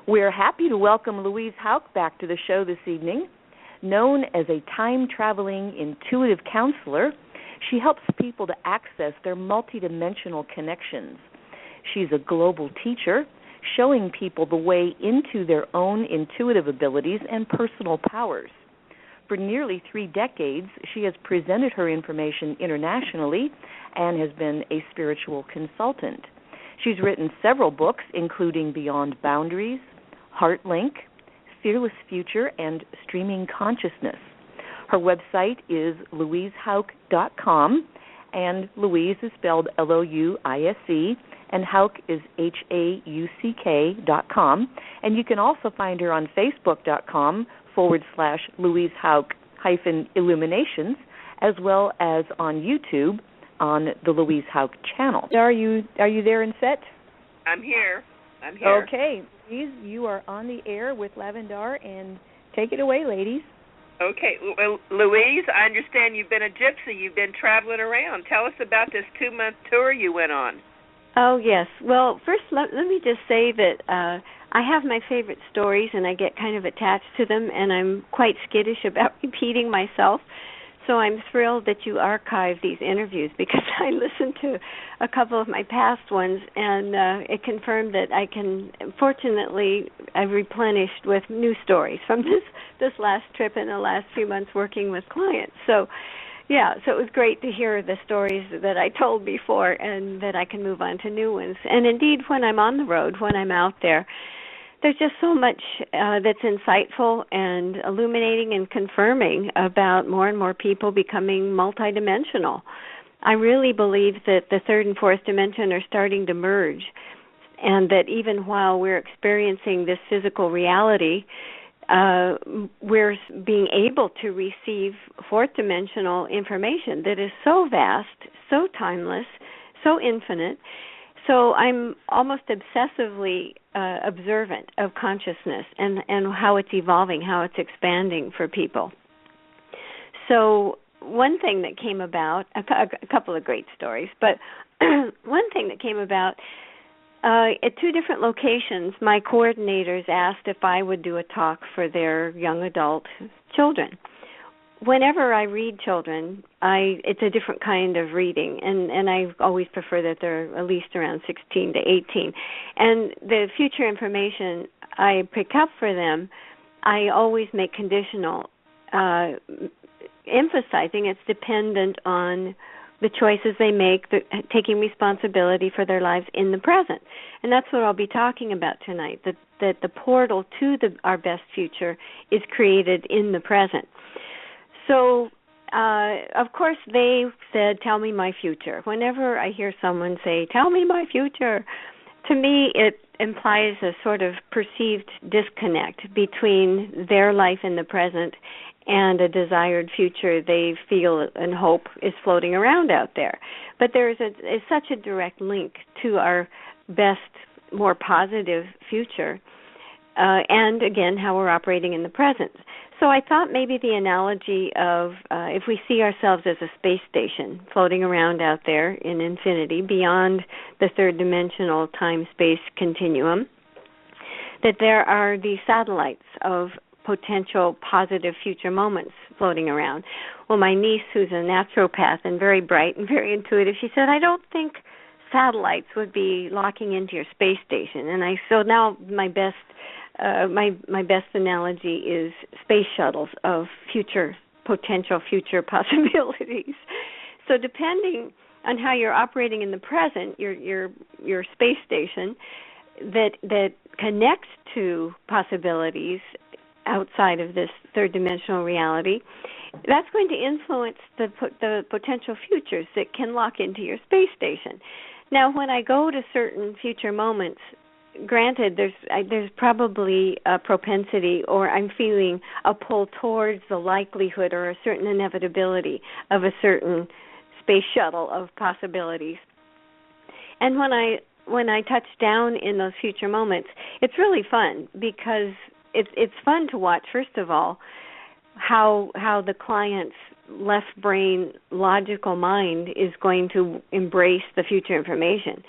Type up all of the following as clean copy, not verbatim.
We're happy to welcome Louise Hauck back to the show this evening. Known as a time-traveling intuitive counselor, she helps people to access their multidimensional connections. She's a global teacher, showing people the way into their own intuitive abilities and personal powers. For nearly 3 decades, she has presented her information internationally and has been a spiritual consultant. She's written several books, including Beyond Boundaries, HeartLink, Fearless Future, and Streaming Consciousness. Her website is louisehauck.com, and Louise is spelled Louise, and Hauck is HAUCK.com. And you can also find her on Facebook.com/Louise Hauck-Illuminations, as well as on YouTube on the Louise Hauck channel. Are you there and set? I'm here. Okay. Louise, you are on the air with Lavandar, and take it away, ladies. Okay. Well, Louise, I understand you've been a gypsy. You've been traveling around. Tell us about this 2-month tour you went on. Oh, yes. Well, first, let me just say that I have my favorite stories, and I get kind of attached to them, and I'm quite skittish about repeating myself. So I'm thrilled that you archive these interviews, because I listened to a couple of my past ones, and it confirmed that fortunately, I've replenished with new stories from this last trip and the last few months working with clients. So, yeah, so it was great to hear the stories that I told before and that I can move on to new ones. And indeed, when I'm on the road, when I'm out there, there's just so much that's insightful and illuminating and confirming about more and more people becoming multidimensional. I really believe that the third and fourth dimension are starting to merge, and that even while we're experiencing this physical reality, we're being able to receive fourth dimensional information that is so vast, so timeless, so infinite. So I'm almost obsessively observant of consciousness and how it's evolving, how it's expanding for people. So one thing that came about, a couple of great stories, but one thing that came about, at 2 different locations, my coordinators asked if I would do a talk for their young adult children. Whenever I read children, it's a different kind of reading, and I always prefer that they're at least around 16 to 18. And the future information I pick up for them, I always make conditional, emphasizing it's dependent on the choices they make, taking responsibility for their lives in the present. And that's what I'll be talking about tonight, that the portal to our best future is created in the present. So, of course, they said, tell me my future. Whenever I hear someone say, tell me my future, to me it implies a sort of perceived disconnect between their life in the present and a desired future they feel and hope is floating around out there. But there is such a direct link to our best, more positive future, and again, how we're operating in the present. So I thought maybe the analogy of if we see ourselves as a space station floating around out there in infinity beyond the third dimensional time-space continuum, that there are these satellites of potential positive future moments floating around. Well, my niece, who's a naturopath and very bright and very intuitive, she said, I don't think satellites would be locking into your space station. And so now my best analogy is space shuttles of potential future possibilities. So depending on how you're operating in the present, your space station that connects to possibilities outside of this third dimensional reality, that's going to influence the potential futures that can lock into your space station. Now, when I go to certain future moments, granted, there's probably a propensity, or I'm feeling a pull towards the likelihood or a certain inevitability of a certain space shuttle of possibilities. And when I touch down in those future moments, it's really fun, because it's fun to watch, first of all, how the client's left brain logical mind is going to embrace the future information.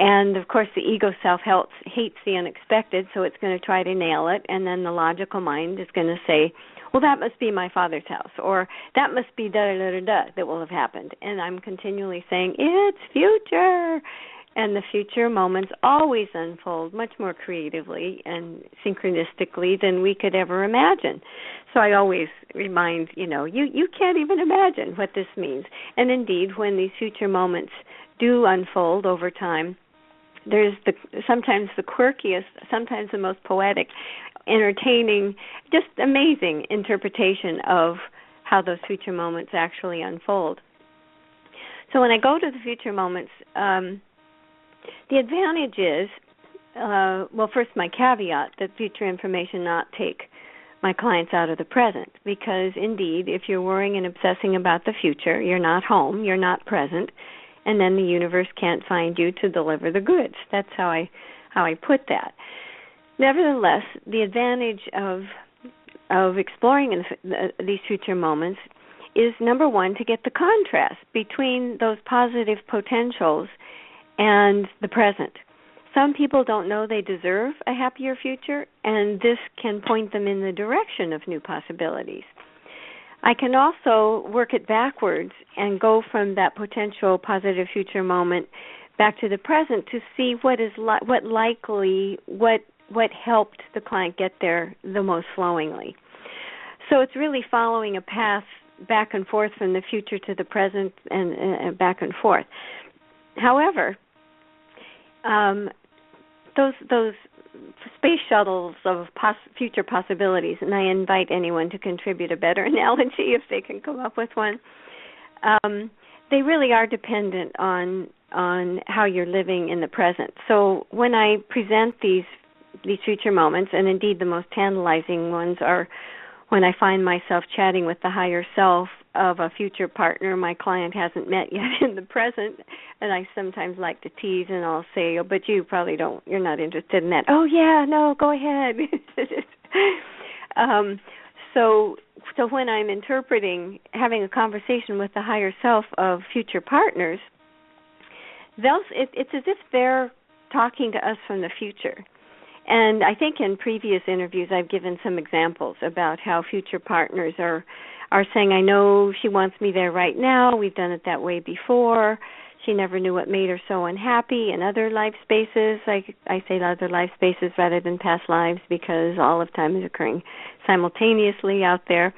And, of course, the ego self hates the unexpected, so it's going to try to nail it, and then the logical mind is going to say, well, that must be my father's house, or that must be da-da-da-da that will have happened. And I'm continually saying, it's future. And the future moments always unfold much more creatively and synchronistically than we could ever imagine. So I always remind, you can't even imagine what this means. And indeed, when these future moments do unfold over time, there's sometimes the quirkiest, sometimes the most poetic, entertaining, just amazing interpretation of how those future moments actually unfold. So when I go to the future moments, the advantage is, first my caveat that future information not take my clients out of the present, because indeed, if you're worrying and obsessing about the future, you're not home, you're not present, and then the universe can't find you to deliver the goods. That's how I put that. Nevertheless, the advantage of exploring these future moments is, number one, to get the contrast between those positive potentials and the present. Some people don't know they deserve a happier future, and this can point them in the direction of new possibilities. I can also work it backwards and go from that potential positive future moment back to the present to see what helped the client get there the most flowingly. So it's really following a path back and forth from the future to the present and back and forth. However, those space shuttles of future possibilities, and I invite anyone to contribute a better analogy if they can come up with one, they really are dependent on how you're living in the present. So when I present these future moments, and indeed the most tantalizing ones are when I find myself chatting with the higher self of a future partner my client hasn't met yet in the present, and I sometimes like to tease and I'll say, oh, but you probably you're not interested in that. Oh, yeah, no, go ahead. So when I'm having a conversation with the higher self of future partners, it's as if they're talking to us from the future. And I think in previous interviews I've given some examples about how future partners are saying, I know she wants me there right now. We've done it that way before. She never knew what made her so unhappy in other life spaces. I say other life spaces rather than past lives because all of time is occurring simultaneously out there.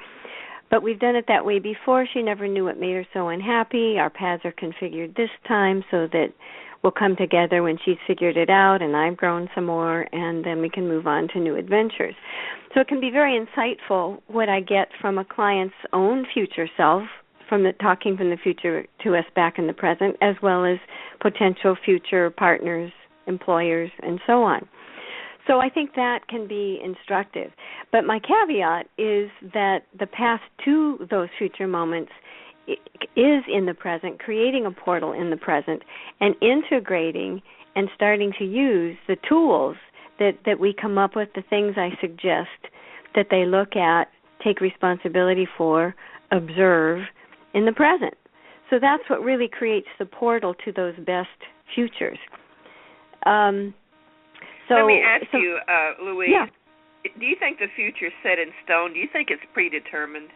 But we've done it that way before. She never knew what made her so unhappy. Our paths are configured this time so that we'll come together when she's figured it out and I've grown some more, and then we can move on to new adventures. So it can be very insightful what I get from a client's own future self, talking from the future to us back in the present, as well as potential future partners, employers, and so on. So I think that can be instructive. But my caveat is that the path to those future moments is in the present, creating a portal in the present, and integrating and starting to use the tools that we come up with, the things I suggest that they look at, take responsibility for, observe in the present. So that's what really creates the portal to those best futures. Let me ask you, Louise, yeah. Do you think the future is set in stone? Do you think it's predetermined?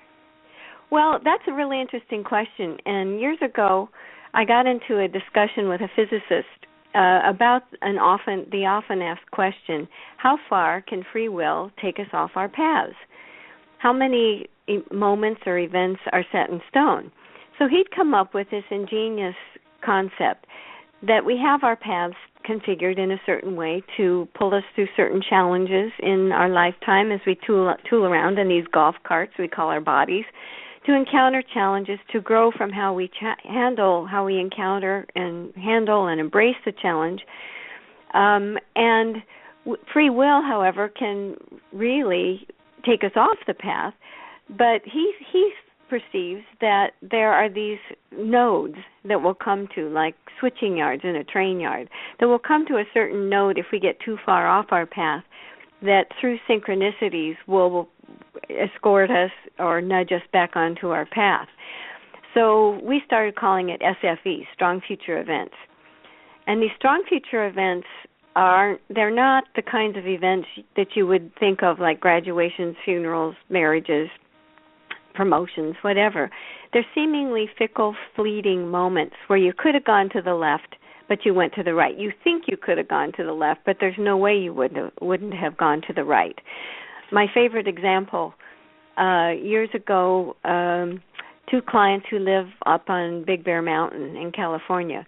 Well, that's a really interesting question. And years ago, I got into a discussion with a physicist about the often asked question, how far can free will take us off our paths? How many moments or events are set in stone? So he'd come up with this ingenious concept that we have our paths configured in a certain way to pull us through certain challenges in our lifetime as we tool around in these golf carts we call our bodies, to encounter challenges, to grow from how we encounter and handle and embrace the challenge. And free will, however, can really take us off the path, but he perceives that there are these nodes that will come to, like switching yards in a train yard, that will come to a certain node if we get too far off our path, that through synchronicities will escort us or nudge us back onto our path. So we started calling it SFE, Strong Future Events. And these strong future events they're not the kinds of events that you would think of like graduations, funerals, marriages, promotions, whatever. They're seemingly fickle, fleeting moments where you could have gone to the left, but you went to the right. You think you could have gone to the left, but there's no way you wouldn't have gone to the right. My favorite example, years ago, two clients who live up on Big Bear Mountain in California,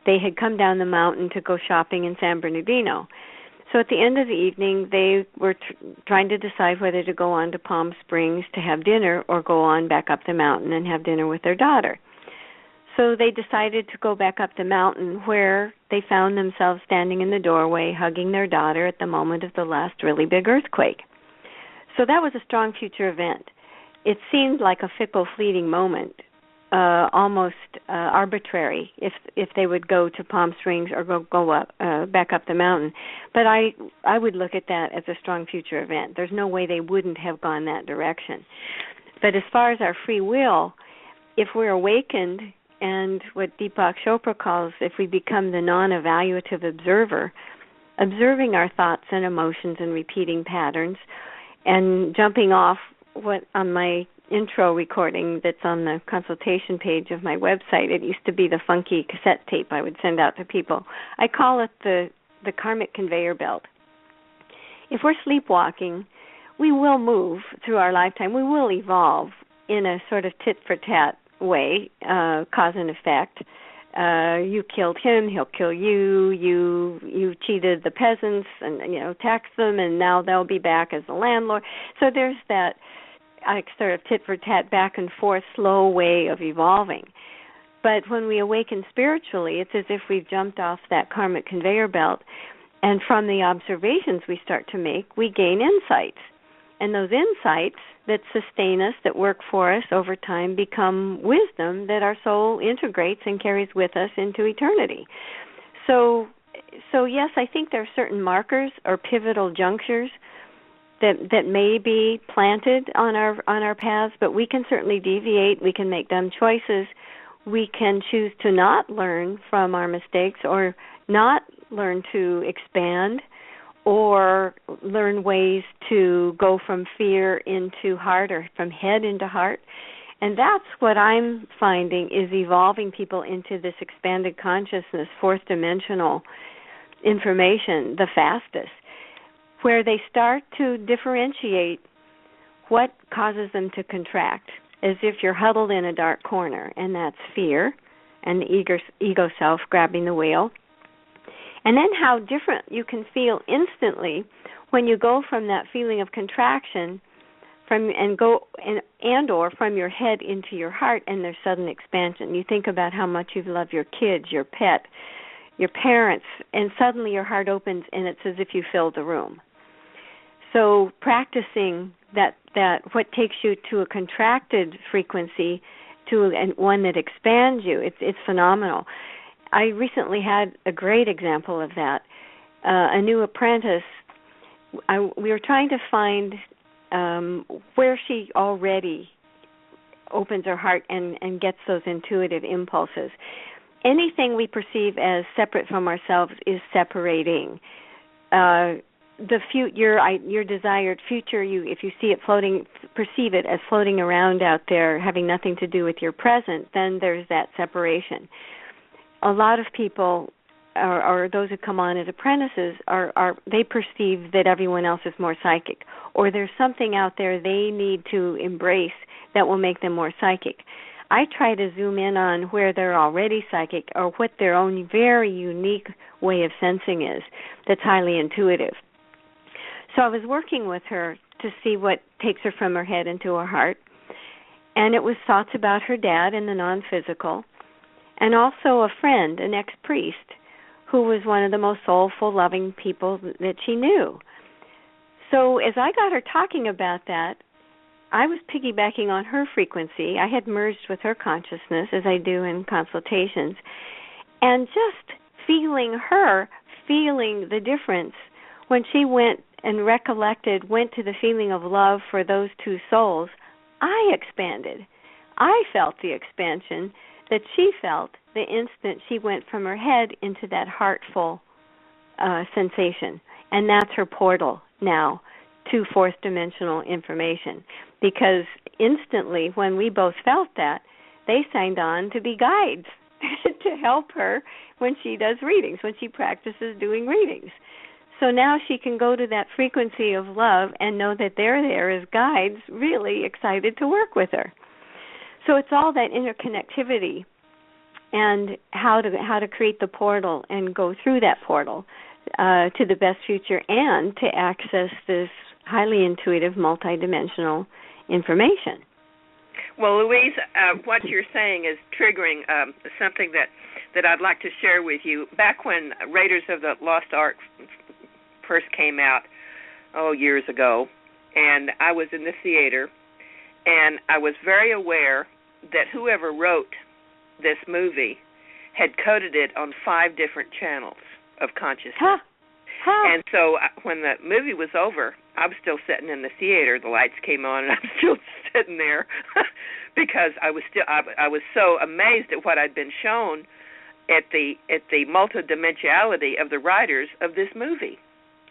they had come down the mountain to go shopping in San Bernardino. So at the end of the evening, they were trying to decide whether to go on to Palm Springs to have dinner or go on back up the mountain and have dinner with their daughter. So they decided to go back up the mountain, where they found themselves standing in the doorway hugging their daughter at the moment of the last really big earthquake. So that was a strong future event. It seemed like a fickle, fleeting moment, almost arbitrary if they would go to Palm Springs or go up, back up the mountain. But I would look at that as a strong future event. There's no way they wouldn't have gone that direction. But as far as our free will, if we're awakened, and what Deepak Chopra calls, if we become the non-evaluative observer, observing our thoughts and emotions and repeating patterns, and jumping off what on my intro recording that's on the consultation page of my website. It used to be the funky cassette tape I would send out to people. I call it the karmic conveyor belt. If we're sleepwalking, we will move through our lifetime. We will evolve in a sort of tit-for-tat way, cause and effect. You killed him, he'll kill you. You cheated the peasants and taxed them, and now they'll be back as the landlord. So there's that sort of tit-for-tat, back and forth, slow way of evolving. But when we awaken spiritually, it's as if we've jumped off that karmic conveyor belt, and from the observations we start to make, we gain insights. And those insights that sustain us, that work for us over time, become wisdom that our soul integrates and carries with us into eternity. So yes, I think there are certain markers or pivotal junctures that may be planted on our paths, but we can certainly deviate. We can make dumb choices. We can choose to not learn from our mistakes, or not learn to expand, or learn ways to go from fear into heart, or from head into heart. And that's what I'm finding is evolving people into this expanded consciousness, fourth dimensional information the fastest, where they start to differentiate what causes them to contract, as if you're huddled in a dark corner, and that's fear and the ego self grabbing the wheel. And then how different you can feel instantly when you go from that feeling of contraction or from your head into your heart, and there's sudden expansion. You think about how much you love your kids, your pet, your parents, and suddenly your heart opens, and it's as if you filled the room. So practicing that what takes you to a contracted frequency to one that expands you, it's phenomenal. I recently had a great example of that. A new apprentice, we were trying to find where she already opens her heart and gets those intuitive impulses. Anything we perceive as separate from ourselves is separating. Your desired future, if you see it floating, perceive it as floating around out there, having nothing to do with your present, then there's that separation. A lot of people, or those who come on as apprentices, they perceive that everyone else is more psychic, or there's something out there they need to embrace that will make them more psychic. I try to zoom in on where they're already psychic, or what their own very unique way of sensing is that's highly intuitive. So I was working with her to see what takes her from her head into her heart, and it was thoughts about her dad in the non-physical, and also a friend, an ex-priest, who was one of the most soulful, loving people that she knew. So as I got her talking about that, I was piggybacking on her frequency. I had merged with her consciousness, as I do in consultations, and just feeling the difference when she went to the feeling of love for those two souls. I expanded. I felt the expansion, that she felt the instant she went from her head into that heartful sensation. And that's her portal now to fourth dimensional information. Because instantly, when we both felt that, they signed on to be guides to help her when she does readings, when she practices doing readings. So now she can go to that frequency of love and know that they're there as guides, really excited to work with her. So it's all that interconnectivity and how to create the portal and go through that portal to the best future and to access this highly intuitive, multidimensional information. Well, Louise, what you're saying is triggering something that I'd like to share with you. Back when Raiders of the Lost Ark first came out, years ago, and I was in the theater, and I was very aware that whoever wrote this movie had coded it on 5 different channels of consciousness. And so when the movie was over, I was still sitting in the theater. The lights came on, and I'm still sitting there because I was so amazed at what I'd been shown at the multidimensionality of the writers of this movie.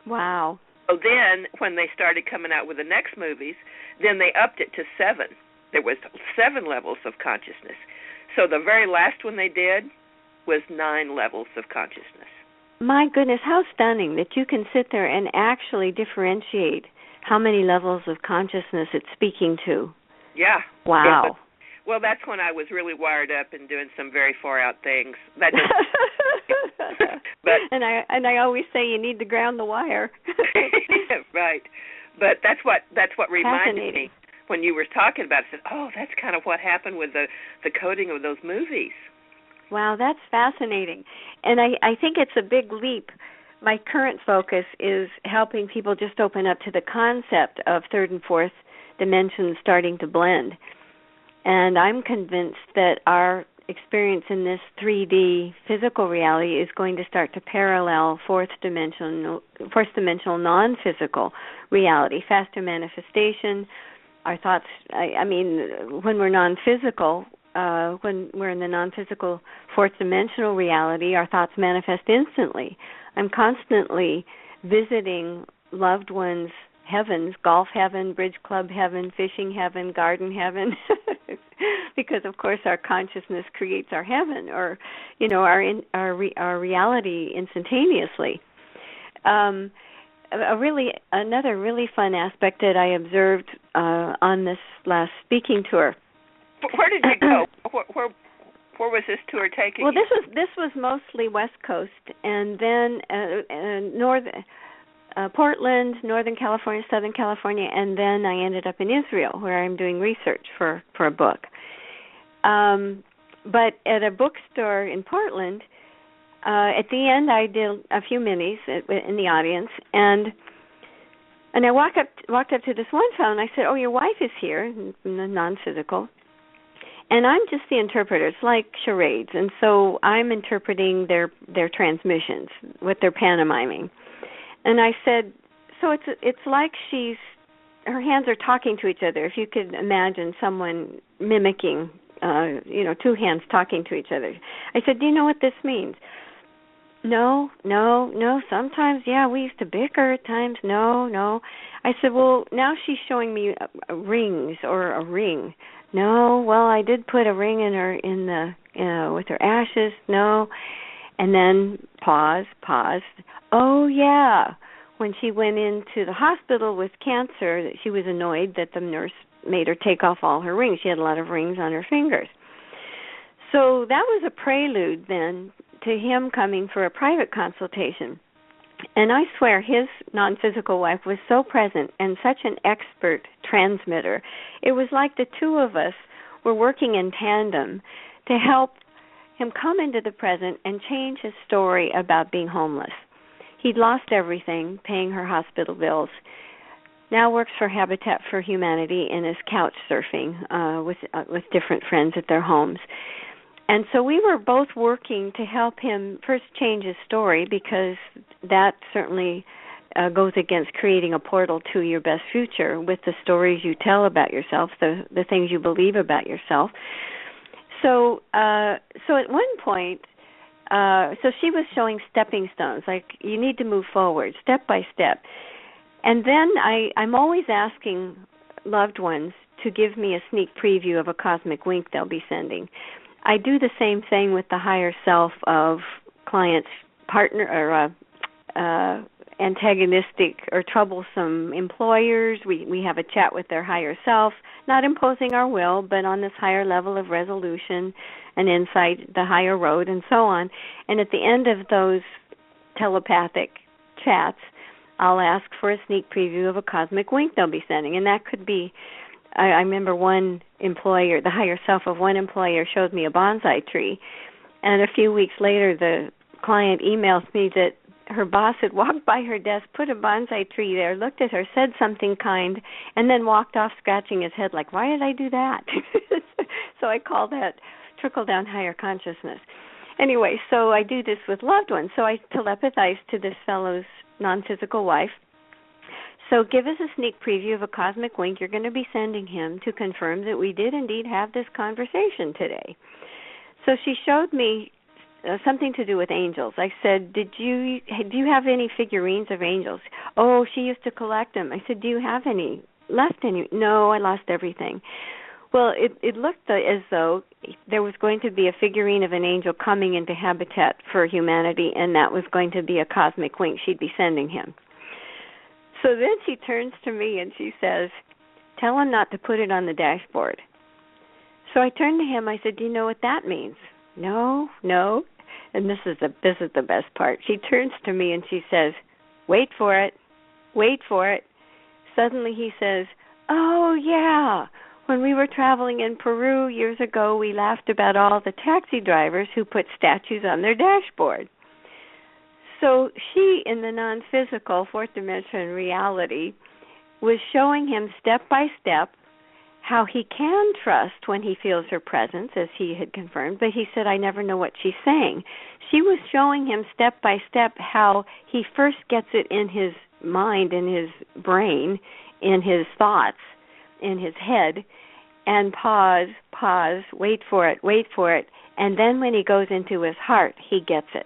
Wow. So then, when they started coming out with the next movies, then they upped it to 7. There was 7 levels of consciousness. So the very last one they did was 9 levels of consciousness. My goodness, how stunning that you can sit there and actually differentiate how many levels of consciousness it's speaking to. Yeah. Wow. Yeah, well, that's when I was really wired up and doing some very far out things. That but and I always say you need to ground the wire. Right. But that's what reminded me when you were talking about it. I said, oh, that's kind of what happened with the coding of those movies. Wow, that's fascinating. And I think it's a big leap. My current focus is helping people just open up to the concept of third and fourth dimensions starting to blend. And I'm convinced that our experience in this 3D physical reality is going to start to parallel fourth dimensional non-physical reality, faster manifestation. Our thoughts, when we're non-physical, when we're in the non-physical fourth dimensional reality, our thoughts manifest instantly. I'm constantly visiting loved ones' heavens, golf heaven, bridge club heaven, fishing heaven, garden heaven, because of course our consciousness creates our heaven, or our reality instantaneously. Another really fun aspect that I observed on this last speaking tour. Where did you go? Where was this tour taking you? Well, this was mostly West Coast, and then Portland, Northern California, Southern California, and then I ended up in Israel, where I'm doing research for a book. But at a bookstore in Portland, at the end I did a few minis in the audience, and I walked up to this one fellow, and I said, "Oh, your wife is here," non-physical. And I'm just the interpreter. It's like charades. And so I'm interpreting their transmissions, what they're pantomiming. And I said, so it's like her hands are talking to each other. If you could imagine someone mimicking, 2 hands talking to each other. I said, do you know what this means? No. Sometimes, yeah, we used to bicker at times. No. I said, well, now she's showing me rings or a ring. No, well, I did put a ring with her ashes. No. And then pause. Oh, yeah. When she went into the hospital with cancer, she was annoyed that the nurse made her take off all her rings. She had a lot of rings on her fingers. So that was a prelude then to him coming for a private consultation. And I swear his non-physical wife was so present and such an expert transmitter. It was like the 2 of us were working in tandem to help him come into the present and change his story about being homeless. He'd lost everything, paying her hospital bills. Now works for Habitat for Humanity and is couch surfing with different friends at their homes. And so we were both working to help him first change his story, because that certainly goes against creating a portal to your best future with the stories you tell about yourself, the things you believe about yourself. So at one point, so she was showing stepping stones, like you need to move forward step by step. And then I'm always asking loved ones to give me a sneak preview of a cosmic wink they'll be sending. I do the same thing with the higher self of clients' partner or antagonistic or troublesome employers. We have a chat with their higher self, not imposing our will, but on this higher level of resolution and insight, the higher road, and so on. And at the end of those telepathic chats, I'll ask for a sneak preview of a cosmic wink they'll be sending. And that could be, I remember one employer, the higher self of one employer showed me a bonsai tree. And a few weeks later, the client emails me that her boss had walked by her desk, put a bonsai tree there, looked at her, said something kind, and then walked off scratching his head like, why did I do that? So I call that trickle-down higher consciousness. Anyway, so I do this with loved ones. So I telepathize to this fellow's non-physical wife. So give us a sneak preview of a cosmic wink you're going to be sending him to confirm that we did indeed have this conversation today. So she showed me something to do with angels. I said, do you have any figurines of angels? Oh, she used to collect them. I said, do you have any left? No, I lost everything. Well, it looked as though there was going to be a figurine of an angel coming into habitat for humanity, and that was going to be a cosmic wink she'd be sending him. So then she turns to me and she says, tell him not to put it on the dashboard. So I turned to him. I said, do you know what that means? No. And this is the best part. She turns to me and she says, wait for it. Suddenly he says, oh, yeah. When we were traveling in Peru years ago, we laughed about all the taxi drivers who put statues on their dashboard. So she, in the non-physical, fourth dimension reality, was showing him step by step how he can trust when he feels her presence, as he had confirmed, but he said, I never know what she's saying. She was showing him step by step how he first gets it in his mind, in his brain, in his thoughts, in his head, and pause, wait for it, and then when he goes into his heart, he gets it.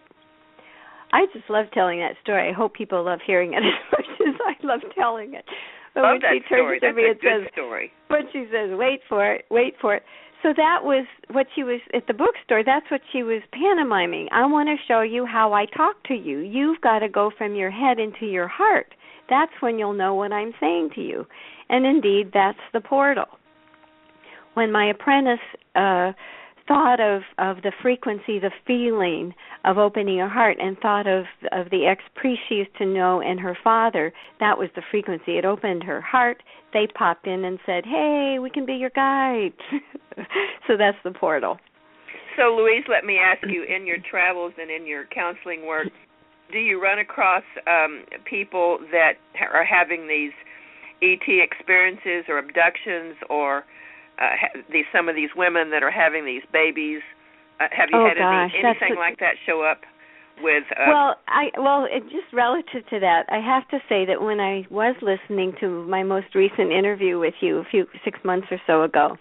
I just love telling that story. I hope people love hearing it as much as I love telling it. But love when that she turns story. to That's me, a it good says, story. When she says, wait for it. So that was what she was, at the bookstore, that's what she was pantomiming. I want to show you how I talk to you. You've got to go from your head into your heart. That's when you'll know what I'm saying to you. And indeed, that's the portal. When my apprentice thought of the frequency, the feeling of opening her heart, and thought of the ex-priest she used to know and her father, that was the frequency. It opened her heart. They popped in and said, hey, we can be your guide. So that's the portal. So, Louise, let me ask you, in your travels and in your counseling work, do you run across people that are having these ET experiences or abductions, or some of these women that are having these babies? Have you had anything like that show up with? Just relative to that, I have to say that when I was listening to my most recent interview with you 6 months or so ago,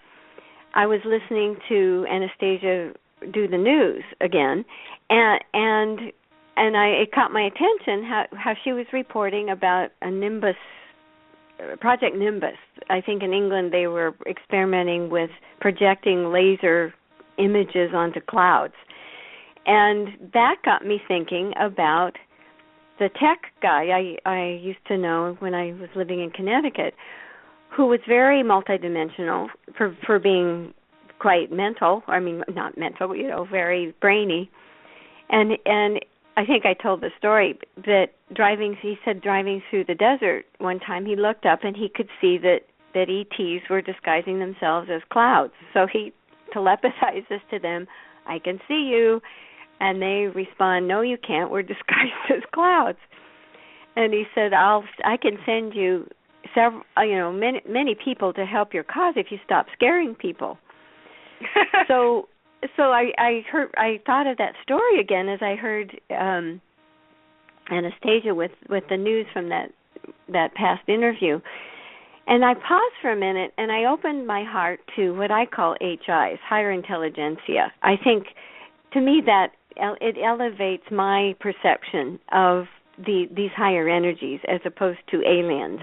I was listening to Anastasia do the news again, and it caught my attention how she was reporting about a Nimbus. Project Nimbus. I think in England they were experimenting with projecting laser images onto clouds. And that got me thinking about the tech guy I used to know when I was living in Connecticut, who was very multidimensional for being quite mental. I mean, not mental, very brainy. And I think I told the story that he said driving through the desert one time, he looked up and he could see that ETs were disguising themselves as clouds. So he telepathizes to them, I can see you. And they respond, no, you can't. We're disguised as clouds. And he said, I can send you several, many people to help your cause if you stop scaring people. So I thought of that story again as I heard Anastasia with the news from that past interview. And I paused for a minute, and I opened my heart to what I call HIs, higher intelligentsia. I think, to me, that it elevates my perception of these higher energies as opposed to aliens,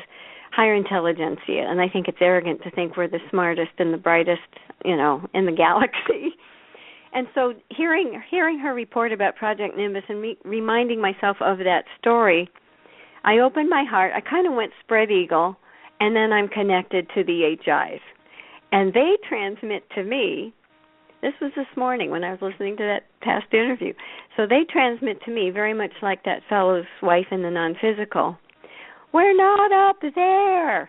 higher intelligentsia. And I think it's arrogant to think we're the smartest and the brightest, in the galaxy. And so hearing her report about Project Nimbus and reminding myself of that story, I opened my heart. I kind of went spread eagle, and then I'm connected to the HIs. And they transmit to me, this was this morning when I was listening to that past interview, so they transmit to me very much like that fellow's wife in the non-physical. We're not up there.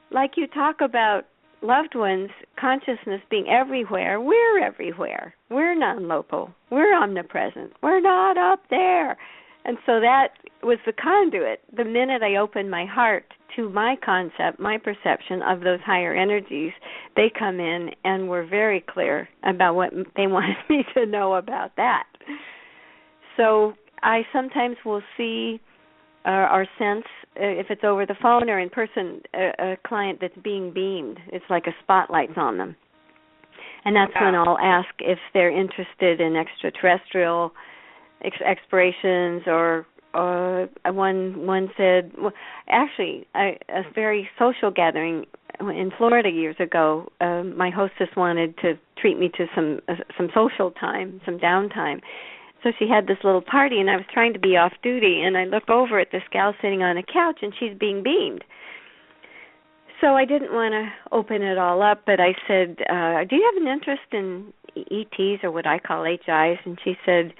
Like you talk about loved ones, consciousness being everywhere, we're everywhere. We're non-local. We're omnipresent. We're not up there. And so that was the conduit. The minute I opened my heart to my concept, my perception of those higher energies, they come in and were very clear about what they wanted me to know about that. So I sometimes will see or sense, if it's over the phone or in person, a client that's being beamed. It's like a spotlight's on them. And that's when I'll ask if they're interested in extraterrestrial explorations, or one said, well, actually, a very social gathering in Florida years ago, my hostess wanted to treat me to some social time, some downtime. So she had this little party, and I was trying to be off duty, and I look over at this gal sitting on a couch, and she's being beamed. So I didn't want to open it all up, but I said, do you have an interest in ETs, or what I call HIs? And she said,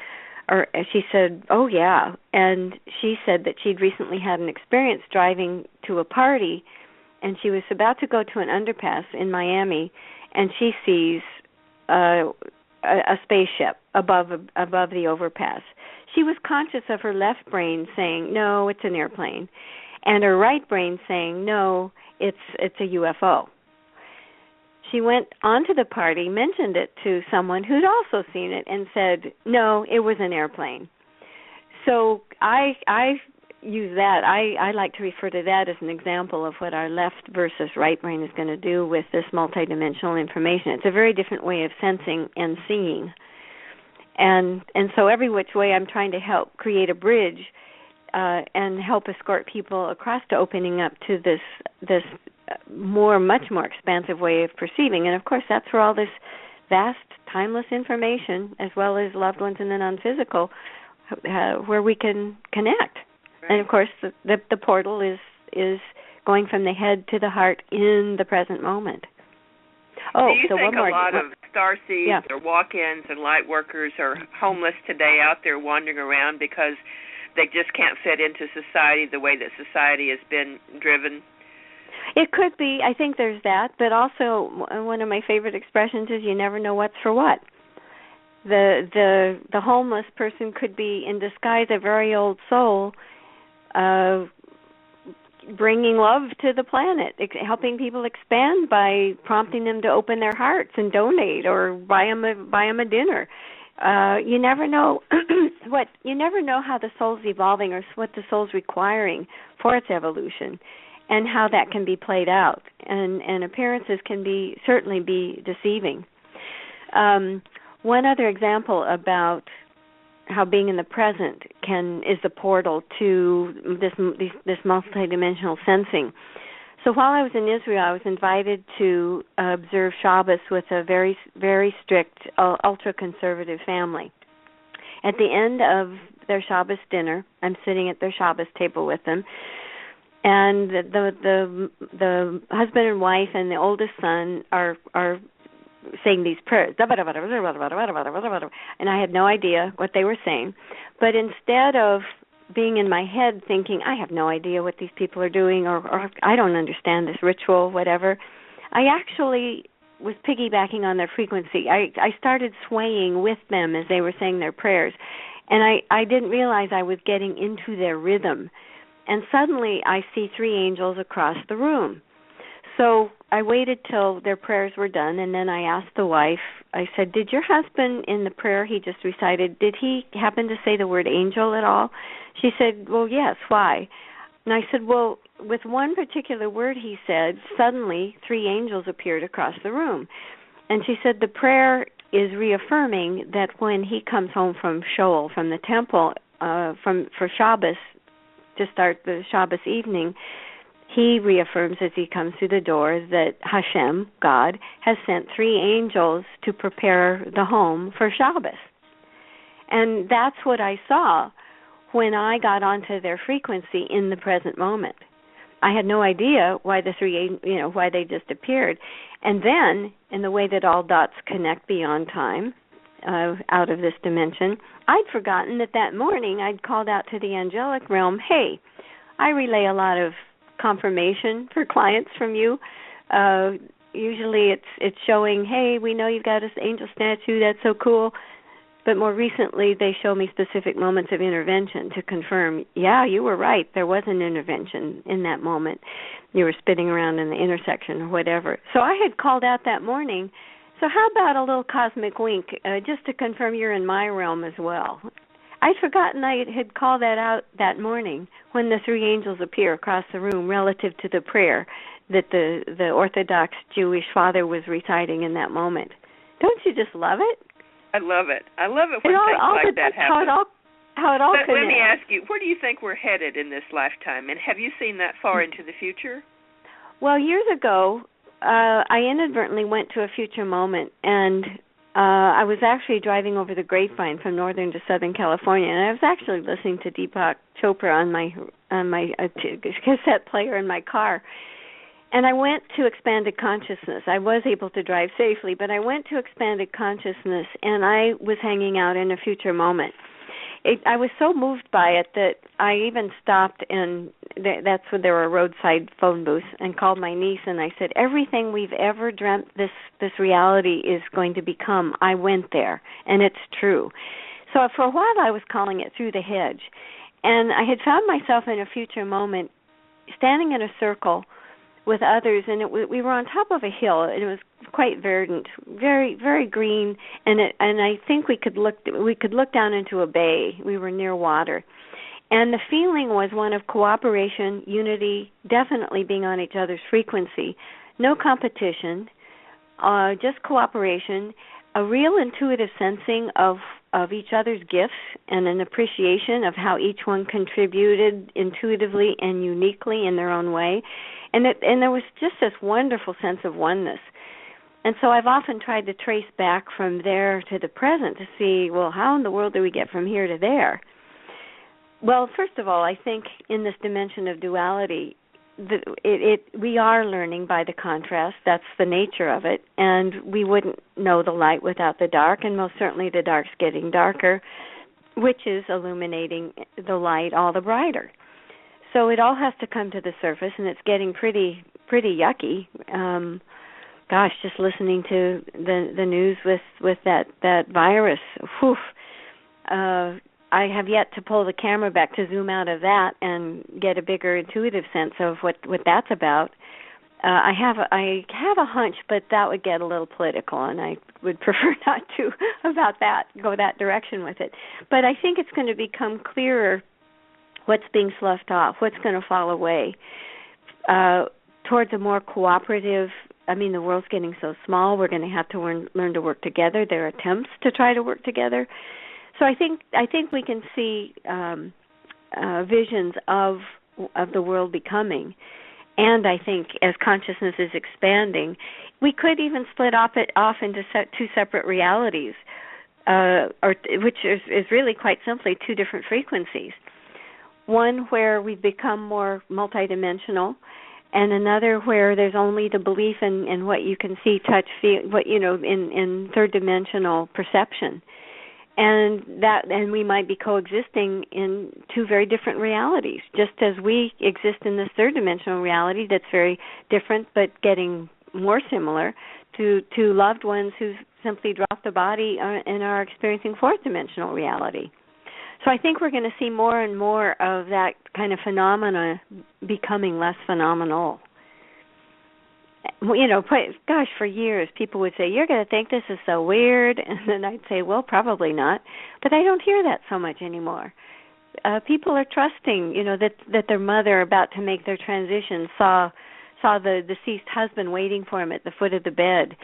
oh, yeah. And she said that she'd recently had an experience driving to a party, and she was about to go to an underpass in Miami, and she sees a spaceship above the overpass. She was conscious of her left brain saying, no, it's an airplane, and her right brain saying, no, it's a UFO. She went onto the party, mentioned it to someone who'd also seen it, and said, no, it was an airplane. So I use that. I like to refer to that as an example of what our left versus right brain is going to do with this multidimensional information. It's a very different way of sensing and seeing. And so every which way I'm trying to help create a bridge and help escort people across to opening up to this much more expansive way of perceiving. And, of course, that's where all this vast, timeless information, as well as loved ones in the non-physical, where we can connect. Right. And, of course, the portal is going from the head to the heart in the present moment. Do you think a lot of starseeds or walk-ins and light workers are homeless today out there wandering around because they just can't fit into society the way that society has been driven? It could be. I think there's that. But also, one of my favorite expressions is you never know what's for what. The homeless person could be in disguise a very old soul, bringing love to the planet, helping people expand by prompting them to open their hearts and donate or buy them a dinner. You never know you never know how the soul's evolving or what the soul's requiring for its evolution, and how that can be played out. And appearances can certainly be deceiving. One other example about how being in the present is the portal to this multidimensional sensing. So while I was in Israel, I was invited to observe Shabbos with a very, very strict, ultra-conservative family. At the end of their Shabbos dinner, I'm sitting at their Shabbos table with them, and the husband and wife and the oldest son are saying these prayers, and I had no idea what they were saying. But instead of being in my head thinking, I have no idea what these people are doing, or I don't understand this ritual, whatever, I actually was piggybacking on their frequency. I started swaying with them as they were saying their prayers, and I didn't realize I was getting into their rhythm. And suddenly I see 3 angels across the room. So I waited till their prayers were done, and then I asked the wife, I said, did your husband in the prayer he just recited, did he happen to say the word angel at all? She said, well, yes, why? And I said, well, with one particular word he said, suddenly 3 angels appeared across the room. And she said the prayer is reaffirming that when he comes home from Shoal, from the temple, for Shabbos, to start the Shabbos evening, he reaffirms as he comes through the door that Hashem, God, has sent 3 angels to prepare the home for Shabbos. And that's what I saw when I got onto their frequency in the present moment. I had no idea why why they just appeared. And then, in the way that all dots connect beyond time, out of this dimension, I'd forgotten that morning I'd called out to the angelic realm, hey, I relay a lot of confirmation for clients from you. Usually it's showing, hey, we know you've got this angel statue, that's so cool. But more recently, they show me specific moments of intervention to confirm, yeah, you were right, there was an intervention in that moment. You were spinning around in the intersection or whatever. So I had called out that morning, so how about a little cosmic wink, just to confirm you're in my realm as well. I'd forgotten I had called that out that morning when the 3 angels appear across the room relative to the prayer that the Orthodox Jewish father was reciting in that moment. Don't you just love it? I love it. I love it when things like that happen. How it all But connects. let me ask you, where do you think we're headed in this lifetime? And have you seen that far into the future? Well, years ago, I inadvertently went to a future moment, and I was actually driving over the grapevine from northern to southern California, and I was actually listening to Deepak Chopra on my cassette player in my car. And I went to expanded consciousness. I was able to drive safely, but I went to expanded consciousness, and I was hanging out in a future moment. I was so moved by it that I even stopped, and that's when there were roadside phone booths, and called my niece, and I said, everything we've ever dreamt this reality is going to become, I went there, and it's true. So for a while I was calling it Through the Hedge, and I had found myself in a future moment standing in a circle with others, and we were on top of a hill, and it was quite verdant, very, very green, and I think we could look down into a bay. We were near water, and the feeling was one of cooperation, unity, definitely being on each other's frequency, no competition, just cooperation, a real intuitive sensing of each other's gifts, and an appreciation of how each one contributed intuitively and uniquely in their own way. And there was just this wonderful sense of oneness. And so I've often tried to trace back from there to the present to see, well, how in the world do we get from here to there? Well, first of all, I think in this dimension of duality, we are learning by the contrast. That's the nature of it. And we wouldn't know the light without the dark, and most certainly the dark's getting darker, which is illuminating the light all the brighter. So it all has to come to the surface, and it's getting pretty yucky. Just listening to the news with that virus. Whew. I have yet to pull the camera back to zoom out of that and get a bigger intuitive sense of what that's about. I have a hunch, but that would get a little political, and I would prefer not to go that direction with it. But I think it's going to become clearer what's being sloughed off, what's going to fall away, towards a more cooperative. I mean, the world's getting so small, we're going to have to learn to work together. There are attempts to try to work together. So I think we can see visions of the world becoming. And I think as consciousness is expanding, we could even split off into 2 separate realities, which is really quite simply 2 different frequencies. One where we've become more multidimensional, and another where there's only the belief in what you can see, touch, feel, in third-dimensional perception. And we might be coexisting in 2 very different realities, just as we exist in this third-dimensional reality that's very different but getting more similar to loved ones who simply dropped the body and are experiencing fourth-dimensional reality. So I think we're going to see more and more of that kind of phenomena becoming less phenomenal. For years people would say, you're going to think this is so weird, and then I'd say, well, probably not. But I don't hear that so much anymore. people are trusting, that their mother about to make their transition saw the deceased husband waiting for him at the foot of the bed.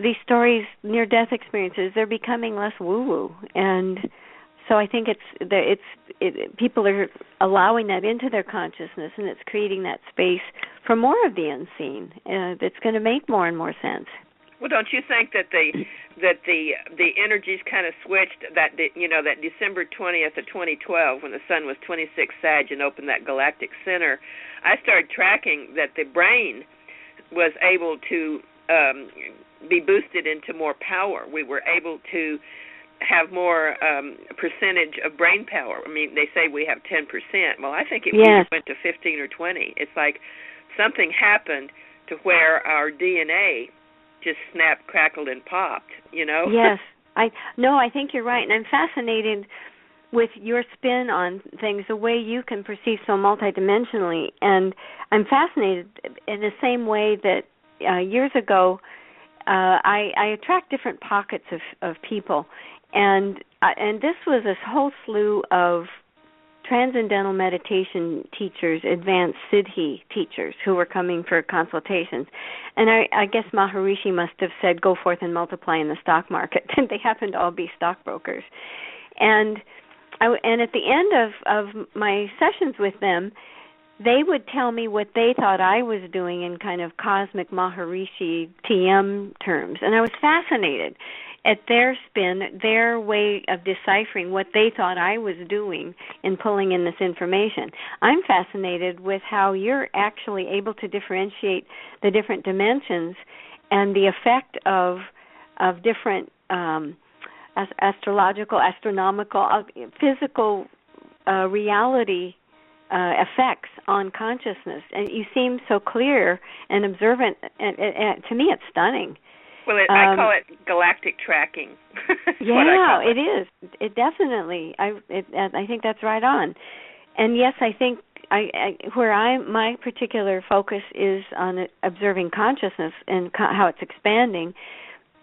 These stories, near-death experiences, they're becoming less woo-woo, and so I think people are allowing that into their consciousness, and it's creating that space for more of the unseen. That's going to make more and more sense. Well, don't you think that the energies kind of switched? That December 20th of 2012, when the sun was 26 Sag and opened that galactic center, I started tracking that the brain was able to be boosted into more power. We were able to have more percentage of brain power. I mean, they say we have 10%. Well, I think it went to 15 or 20. It's like something happened to where our DNA just snapped, crackled, and popped, Yes. I think you're right. And I'm fascinated with your spin on things, the way you can perceive so multidimensionally. And I'm fascinated in the same way that years ago I attract different pockets of people. And this was this whole slew of transcendental meditation teachers, advanced Siddhi teachers who were coming for consultations. And I guess Maharishi must have said, go forth and multiply in the stock market. And they happened to all be stockbrokers. And at the end of my sessions with them, they would tell me what they thought I was doing in kind of cosmic Maharishi TM terms. And I was fascinated at their spin, their way of deciphering what they thought I was doing in pulling in this information. I'm fascinated with how you're actually able to differentiate the different dimensions and the effect of different astrological, astronomical, physical reality effects on consciousness. And you seem so clear and observant. To me, it's stunning. Well, I call it galactic tracking. Yeah, it is. It definitely. I think that's right on. And yes, I think my particular focus is on observing consciousness and how it's expanding.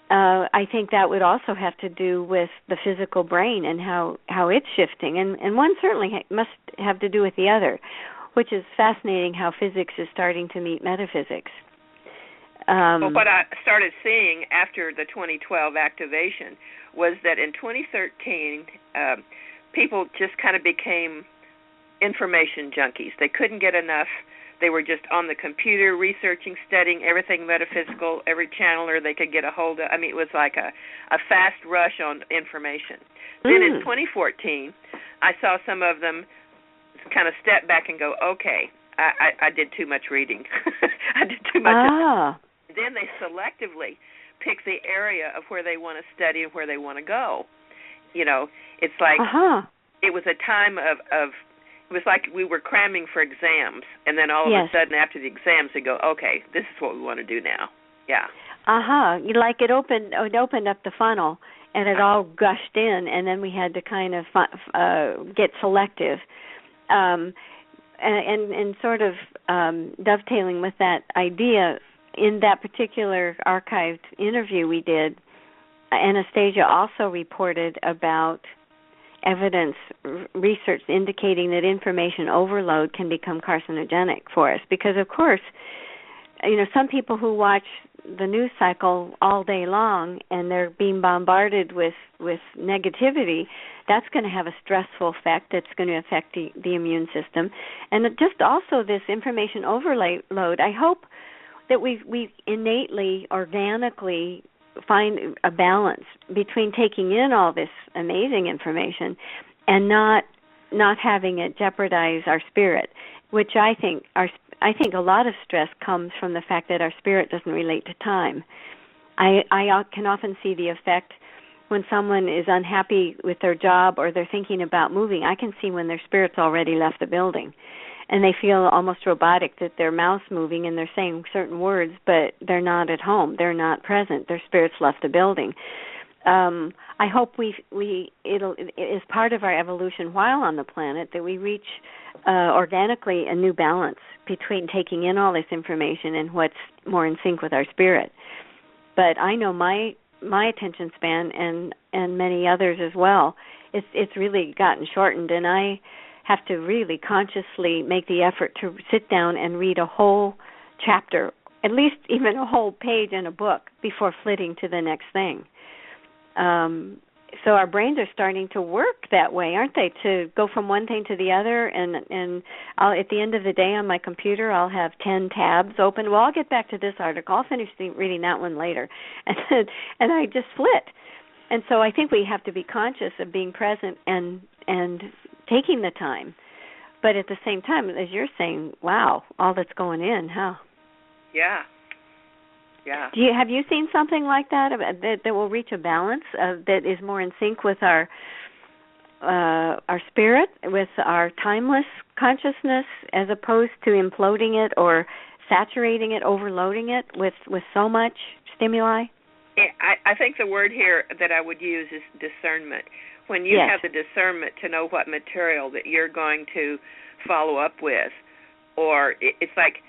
I think that would also have to do with the physical brain and how it's shifting. And one certainly must have to do with the other, which is fascinating how physics is starting to meet metaphysics. Well, what I started seeing after the 2012 activation was that in 2013, people just kind of became information junkies. They couldn't get enough. They were just on the computer researching, studying everything metaphysical, every channeler they could get a hold of. I mean, it was like a fast rush on information. Then in 2014, I saw some of them kind of step back and go, okay, I did too much reading. I did too much. Then they selectively pick the area of where they want to study and where they want to go. It's like it was a time of it was like we were cramming for exams, and then all of a sudden after the exams they go, okay, this is what we want to do now. Yeah. Like it opened up the funnel, and it all gushed in, and then we had to kind of get selective. And sort of dovetailing with that idea, in that particular archived interview we did, Anastasia also reported about evidence, research indicating that information overload can become carcinogenic for us. Because, of course, some people who watch the news cycle all day long and they're being bombarded with negativity, that's going to have a stressful effect that's going to affect the immune system. And just also this information overload, I hope that we innately, organically find a balance between taking in all this amazing information and not having it jeopardize our spirit, which I think a lot of stress comes from the fact that our spirit doesn't relate to time. I can often see the effect when someone is unhappy with their job or they're thinking about moving. I can see when their spirit's already left the building. And they feel almost robotic, that their mouth's moving and they're saying certain words, but they're not at home. They're not present. Their spirit's left the building. I hope it is part of our evolution while on the planet that we reach organically a new balance between taking in all this information and what's more in sync with our spirit. But I know my attention span and many others as well it's really gotten shortened, and I have to really consciously make the effort to sit down and read a whole chapter, at least even a whole page in a book, before flitting to the next thing. So our brains are starting to work that way, aren't they? To go from one thing to the other, and I'll, at the end of the day on my computer, I'll have 10 tabs open. Well, I'll get back to this article. I'll finish reading that one later, and I just flit. And so I think we have to be conscious of being present and taking the time. But at the same time, as you're saying, wow, all that's going in, huh? Yeah. Yeah. Have you seen something like that that will reach a balance that is more in sync with our spirit, with our timeless consciousness, as opposed to imploding it or saturating it, overloading it with so much stimuli? I think the word here that I would use is discernment. When you have the discernment to know what material that you're going to follow up with, or it's like,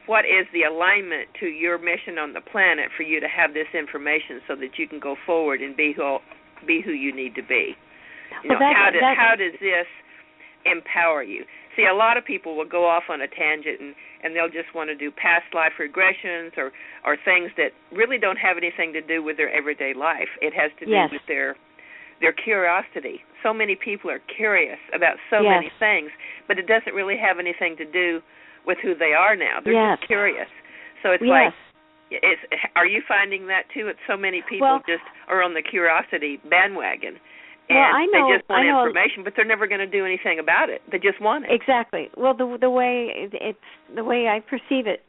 what is the alignment to your mission on the planet for you to have this information so that you can go forward and be who you need to be? How does this empower you? See, a lot of people will go off on a tangent and they'll just want to do past life regressions or things that really don't have anything to do with their everyday life. It has to do with their curiosity. So many people are curious about so many things, but it doesn't really have anything to do with who they are now. They're just curious. So it's like, are you finding that too? It's so many people just are on the curiosity bandwagon, and they just want information, but they're never going to do anything about it. They just want it. Exactly. Well, the way I perceive it,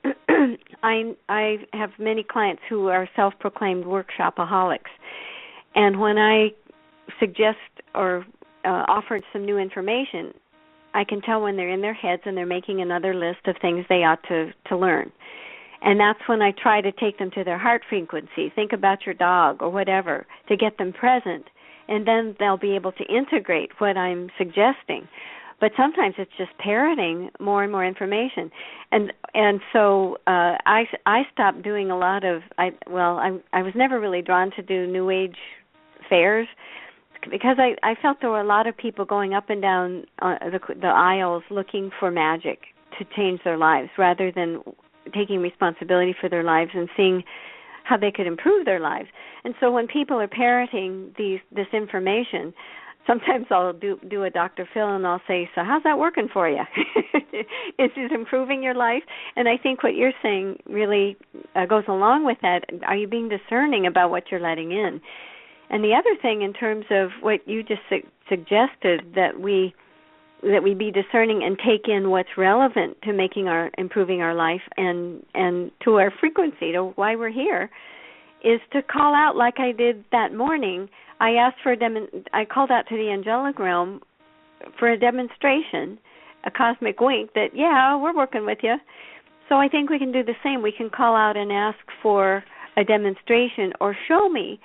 I have many clients who are self-proclaimed workshopaholics, and when I suggest or offer some new information, I can tell when they're in their heads and they're making another list of things they ought to learn. And that's when I try to take them to their heart frequency. Think about your dog or whatever, to get them present. And then they'll be able to integrate what I'm suggesting. But sometimes it's just parroting more and more information. And so I stopped doing a lot of, I was never really drawn to do New Age fairs, because I felt there were a lot of people going up and down the aisles looking for magic to change their lives, rather than taking responsibility for their lives and seeing how they could improve their lives. And so when people are parroting this information, sometimes I'll do a Dr. Phil and I'll say, so how's that working for you? Is it improving your life? And I think what you're saying really goes along with that. Are you being discerning about what you're letting in? And the other thing, in terms of what you just suggested, that we be discerning and take in what's relevant to improving our life and to our frequency, to why we're here, is to call out, like I did that morning. I asked for I called out to the angelic realm for a demonstration, a cosmic wink that, we're working with you. So I think we can do the same. We can call out and ask for a demonstration, or show me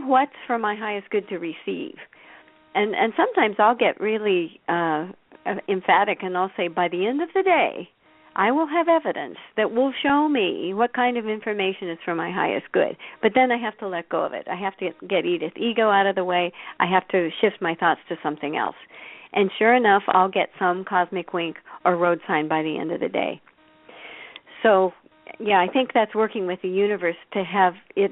what's for my highest good to receive. And sometimes I'll get really emphatic, and I'll say, by the end of the day, I will have evidence that will show me what kind of information is for my highest good. But then I have to let go of it. I have to get Edith ego out of the way. I have to shift my thoughts to something else. And sure enough, I'll get some cosmic wink or road sign by the end of the day. So, I think that's working with the universe, to have it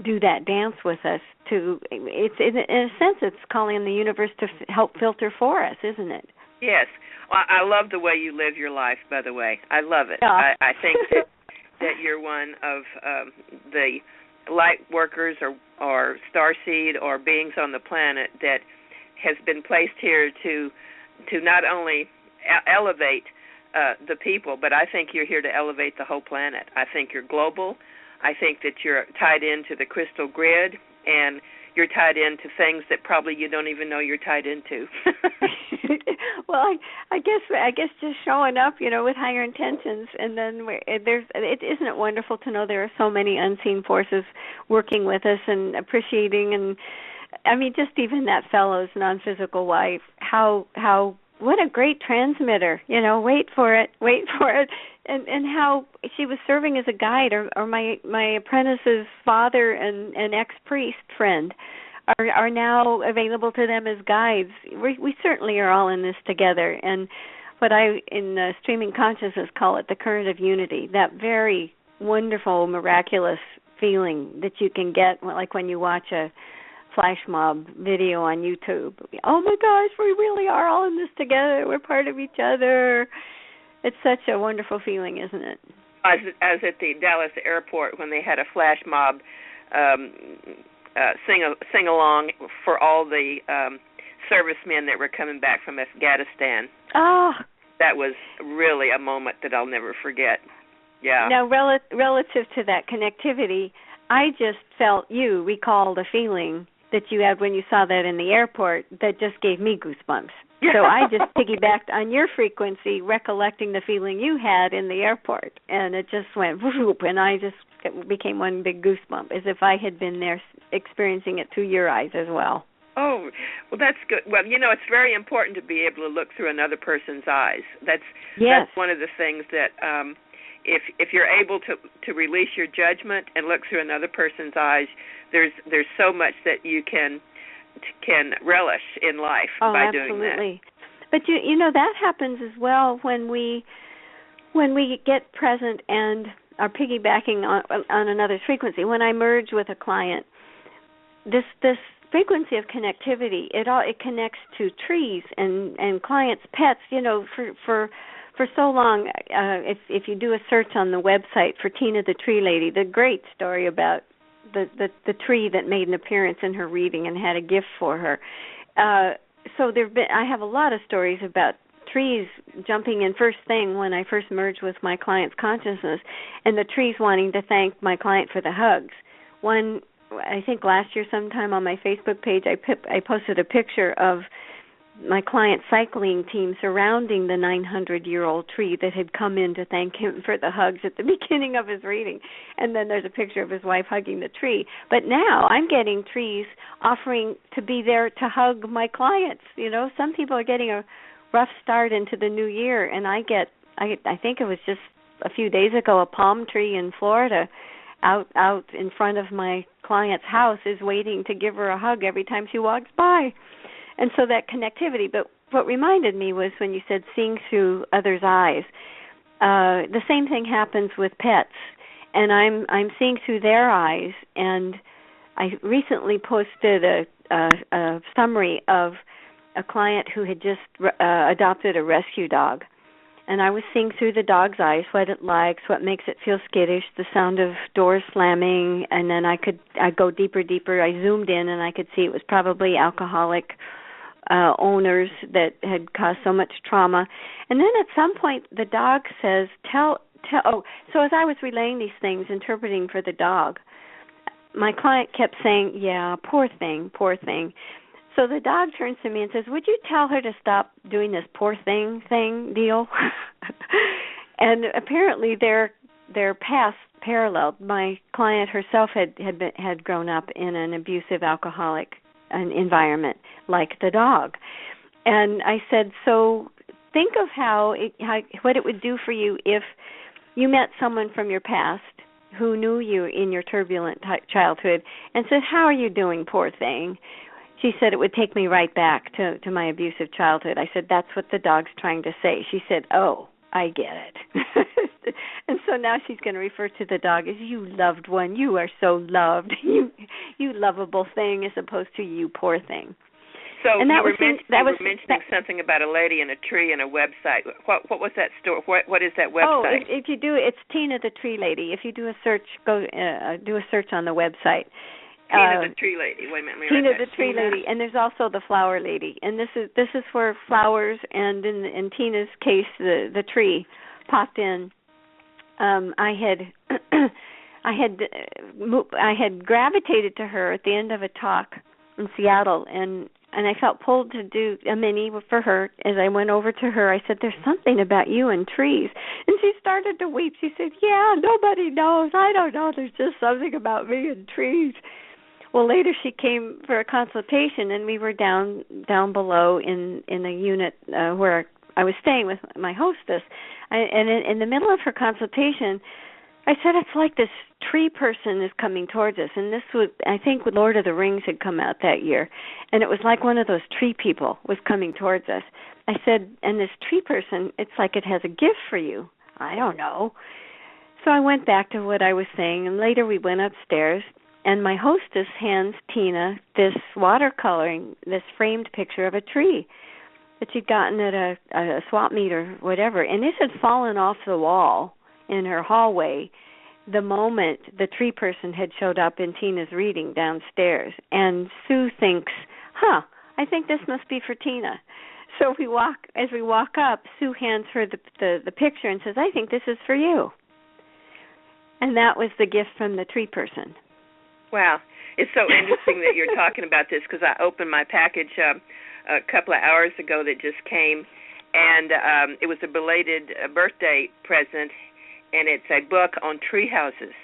do that dance with us. It's in a sense, it's calling the universe to help filter for us, isn't it? Yes. Well, I love the way you live your life, by the way. I love it. Yeah. I think that you're one of the light workers or starseed or beings on the planet that has been placed here to not only elevate the people, but I think you're here to elevate the whole planet. I think you're global. I think that you're tied into the crystal grid, and you're tied into things that probably you don't even know you're tied into. Well, I guess just showing up, with higher intentions, and then isn't it wonderful to know there are so many unseen forces working with us and appreciating, and I mean, just even that fellow's non-physical wife, what a great transmitter, wait for it, and how she was serving as a guide, or my apprentice's father and ex-priest friend are now available to them as guides. We certainly are all in this together, and what I in streaming consciousness call it the current of unity. That very wonderful, miraculous feeling that you can get, like when you watch a flash mob video on YouTube. Oh my gosh, we really are all in this together. We're part of each other. It's such a wonderful feeling, isn't it? As at the Dallas airport when they had a flash mob sing along for all the servicemen that were coming back from Afghanistan. Oh, that was really a moment that I'll never forget. Yeah. Now, relative to that connectivity, I just felt you recalled a feeling that you had when you saw that in the airport that just gave me goosebumps. So I just piggybacked on your frequency, recollecting the feeling you had in the airport, and it just went whoop, and I just became one big goosebump, as if I had been there experiencing it through your eyes as well. Oh, well, that's good. Well, it's very important to be able to look through another person's eyes. That's one of the things that if you're able to release your judgment and look through another person's eyes, there's so much that you can relish in life by doing that. Absolutely. But that happens as well when we get present and are piggybacking on another's frequency. When I merge with a client, this frequency of connectivity, it connects to trees and clients' pets. For so long, if you do a search on the website for Tina the Tree Lady, the great story about the tree that made an appearance in her reading and had a gift for her. So I have a lot of stories about trees jumping in first thing when I first merged with my client's consciousness, and the trees wanting to thank my client for the hugs. One, I think last year sometime on my Facebook page, I posted a picture of my client's cycling team surrounding the 900-year-old tree that had come in to thank him for the hugs at the beginning of his reading. And then there's a picture of his wife hugging the tree. But now I'm getting trees offering to be there to hug my clients. Some people are getting a rough start into the new year, and I think it was just a few days ago, a palm tree in Florida out in front of my client's house is waiting to give her a hug every time she walks by. And so that connectivity, but what reminded me was when you said seeing through others' eyes, the same thing happens with pets, and I'm seeing through their eyes. And I recently posted a summary of a client who had just adopted a rescue dog, and I was seeing through the dog's eyes what it likes, what makes it feel skittish, the sound of doors slamming, and then I'd go deeper. I zoomed in, and I could see it was probably alcoholic owners that had caused so much trauma. And then at some point the dog says, so as I was relaying these things, interpreting for the dog, my client kept saying, yeah, poor thing. So the dog turns to me and says, would you tell her to stop doing this poor thing deal? And apparently their paths paralleled. My client herself had grown up in an abusive alcoholic environment like the dog. And I said, so think of what it would do for you if you met someone from your past who knew you in your turbulent childhood and said, how are you doing, poor thing? She said, it would take me right back to my abusive childhood. I said, that's what the dog's trying to say. She said, oh, I get it. And so now she's going to refer to the dog as you loved one. You are so loved. You lovable thing, as opposed to you poor thing. So and you were mentioning something about a lady and a tree and a website. What was that story? What is that website? Oh, if you do, it's Tina the Tree Lady. If you do a search, do a search on the website. Tina the Tree Lady. Wait a minute. Tina the Tree Lady, and there's also the Flower Lady, and this is for flowers. And in Tina's case, the tree popped in. I had gravitated to her at the end of a talk in Seattle, and I felt pulled to do a mini for her. As I went over to her, I said, there's something about you and trees. And she started to weep. She said, yeah, nobody knows. I don't know. There's just something about me and trees. Well, later she came for a consultation, and we were down below in a unit where I was staying with my hostess. And in the middle of her consultation, I said it's like this tree person is coming towards us, and this was, I think, Lord of the Rings had come out that year, and it was like one of those tree people was coming towards us. I said, and this tree person, it's like it has a gift for you. I don't know. So I went back to what I was saying, and later we went upstairs, and my hostess hands Tina this watercoloring, this framed picture of a tree that she'd gotten at a swap meet or whatever, and it had fallen off the wall in her hallway the moment the tree person had showed up in Tina's reading downstairs. And Sue thinks, I think this must be for Tina. So as we walk up, Sue hands her the picture and says, I think this is for you. And that was the gift from the tree person. Wow. It's so interesting that you're talking about this, because I opened my package a couple of hours ago that just came, and it was a belated birthday present, and it's a book on tree houses.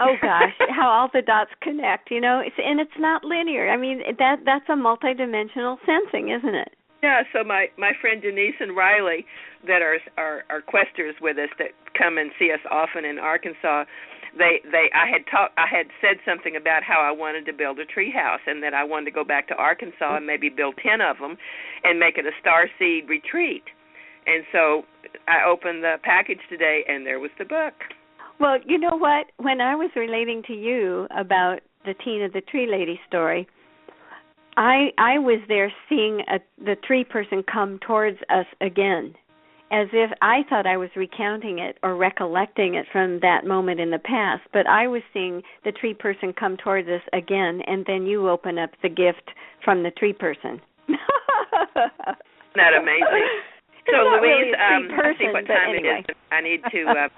Oh gosh, how all the dots connect, and it's not linear. I mean, that's a multidimensional sensing, isn't it? Yeah, so my friend Denise and Riley that are questers with us that come and see us often in Arkansas, I had said something about how I wanted to build a tree house and that I wanted to go back to Arkansas and maybe build 10 of them and make it a Starseed retreat. And so I opened the package today, and there was the book. Well, you know what? When I was relating to you about the Tina the Tree Lady story, I was there seeing the tree person come towards us again, as if I thought I was recounting it or recollecting it from that moment in the past, but I was seeing the tree person come towards us again, and then you open up the gift from the tree person. Isn't that amazing? So, Louise, let's see what time it is. I need to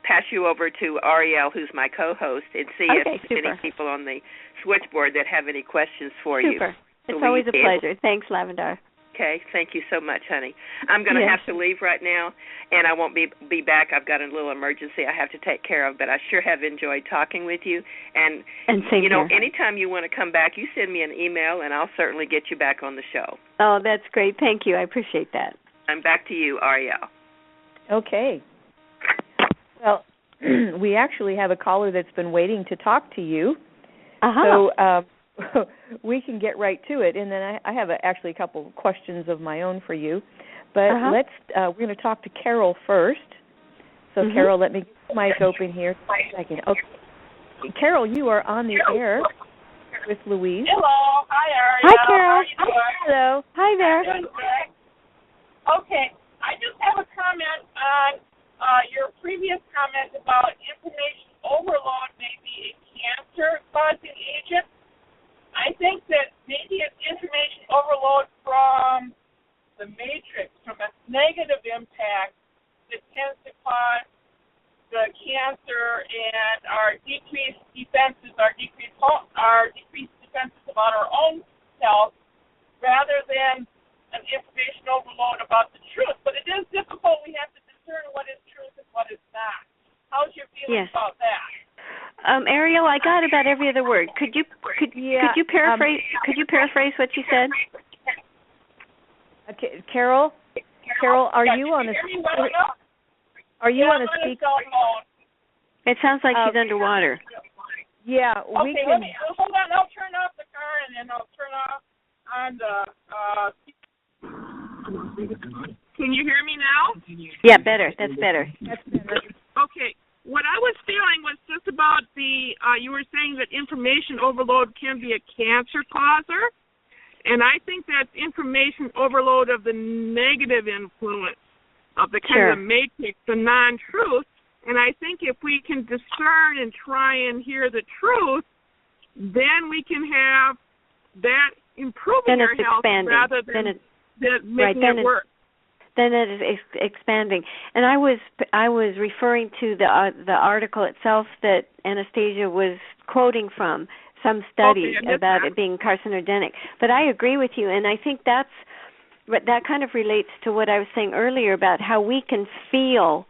pass you over to Arielle, who's my co-host, and see if any people on the switchboard that have any questions for you. Super. It's always a pleasure. Thanks, Lavandar. Okay, thank you so much, honey. I'm going to have to leave right now, and I won't be back. I've got a little emergency I have to take care of, but I sure have enjoyed talking with you. And same here. Anytime you want to come back, you send me an email, and I'll certainly get you back on the show. Oh, that's great. Thank you. I appreciate that. I'm back to you, Arielle. Okay. Well, we actually have a caller that's been waiting to talk to you. So we can get right to it, and then I have actually a couple of questions of my own for you. But we're going to talk to Carol first. So, Carol, let me get the mic open here for a second. Okay. Carol, you are on the air with Louise. Hello. Hi, Arielle. Hi, Carol. How are you doing? Hello. Hi there. Okay. I just have a comment on your previous comment about information overload may be a cancer-causing agent. I think that maybe it's information overload from the matrix, from a negative impact that tends to cause the cancer and our decreased defenses, our decreased defenses about our own self, rather than an information overload about the truth. But it is difficult. We have to discern what is truth and what is not. How's your feeling about that? Arielle, I got about every other word. Could you paraphrase? Could you paraphrase what you said? Okay, Carol, are you on a speaker? It sounds like she's underwater. Yeah, we can. Let me hold on. I'll turn off the car and then I'll turn off on the. Can you hear me now? Yeah, better. That's better. Okay. What I was feeling was just about you were saying that information overload can be a cancer causer, and I think that's information overload of the negative influence of the kind of matrix, the non-truth, and I think if we can discern and try and hear the truth, then we can have that improving our health rather than making it worse. Then it is expanding. And I was referring to the article itself that Anastasia was quoting from, some study about it being carcinogenic. But I agree with you, and I think that kind of relates to what I was saying earlier about how we can feel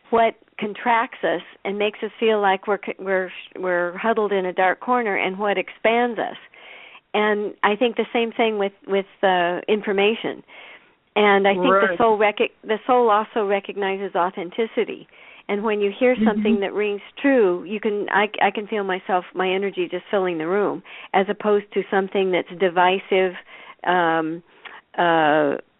what contracts us and makes us feel like we're huddled in a dark corner, and what expands us. And I think the same thing with information. And I think the soul also recognizes authenticity. And when you hear something that rings true, I can feel my energy just filling the room, as opposed to something that's divisive,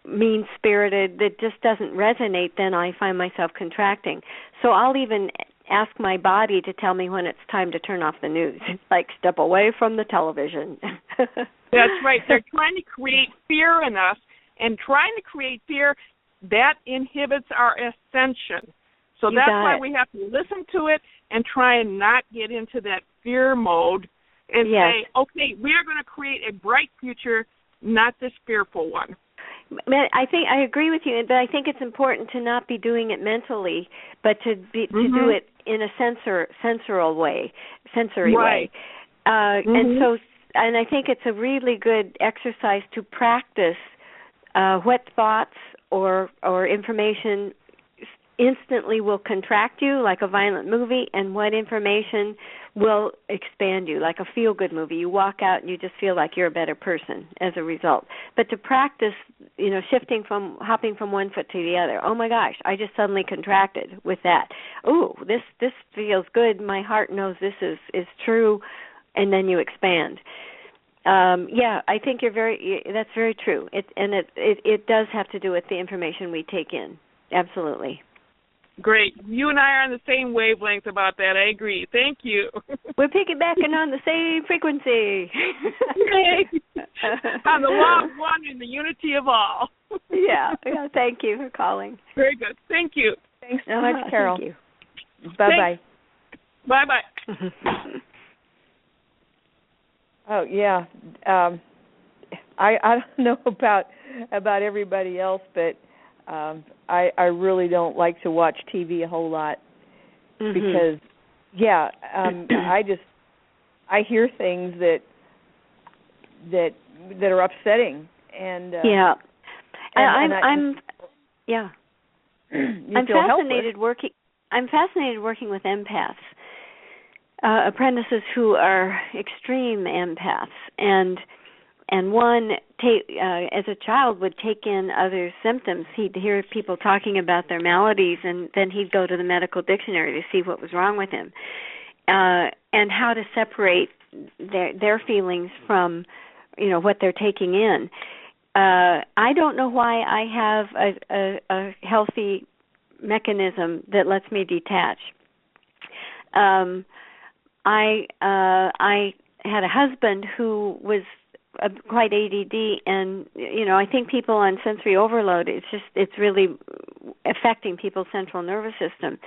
mean-spirited, that just doesn't resonate. Then I find myself contracting. So I'll even ask my body to tell me when it's time to turn off the news, like step away from the television. That's right. They're trying to create fear in us, and trying to create fear, that inhibits our ascension. So that's why we have to listen to it and try and not get into that fear mode and say, okay, we are going to create a bright future, not this fearful one. I think I agree with you, but I think it's important to not be doing it mentally, but to do it in a sensory way. And I think it's a really good exercise to practice what thoughts or information instantly will contract you, like a violent movie, and what information will expand you, like a feel-good movie. You walk out and you just feel like you're a better person as a result. But to practice, hopping from one foot to the other. Oh my gosh, I just suddenly contracted with that. Ooh, this feels good. My heart knows this is true, and then you expand. I think that's very true. It does have to do with the information we take in. Absolutely. Great. You and I are on the same wavelength about that. I agree. Thank you. We're piggybacking on the same frequency. On the law of one and the unity of all. Yeah. Thank you for calling. Very good. Thank you. Thanks so much, Carol. Thank you. Bye-bye. Bye-bye. Oh, yeah. I don't know about everybody else, but I really don't like to watch TV a whole lot because, I hear things that are upsetting, and I'm fascinated working. I'm fascinated working with empaths, apprentices who are extreme empaths, and one as a child would take in other symptoms. He'd hear people talking about their maladies, and then he'd go to the medical dictionary to see what was wrong with him, and how to separate their feelings from what they're taking in. I don't know why I have a healthy mechanism that lets me detach. I had a husband who was quite ADD, and I think people on sensory overload, it's really affecting people's central nervous system.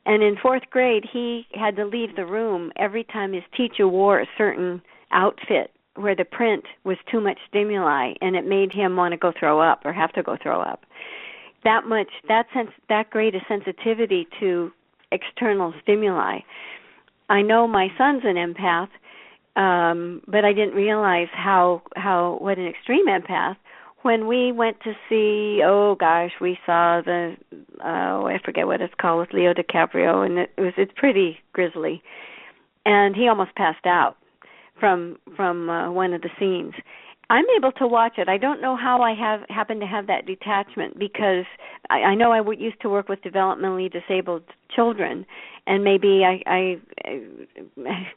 And in 4th grade, he had to leave the room every time his teacher wore a certain outfit where the print was too much stimuli, and it made him want to go throw up or have to go throw up. That great a sensitivity to external stimuli. I know my son's an empath, but I didn't realize what an extreme empath. When we went to see, we saw I forget what it's called, with Leo DiCaprio, and it's pretty grisly, and he almost passed out from one of the scenes. I'm able to watch it. I don't know how I happen to have that detachment, because I know I used to work with developmentally disabled children, and maybe I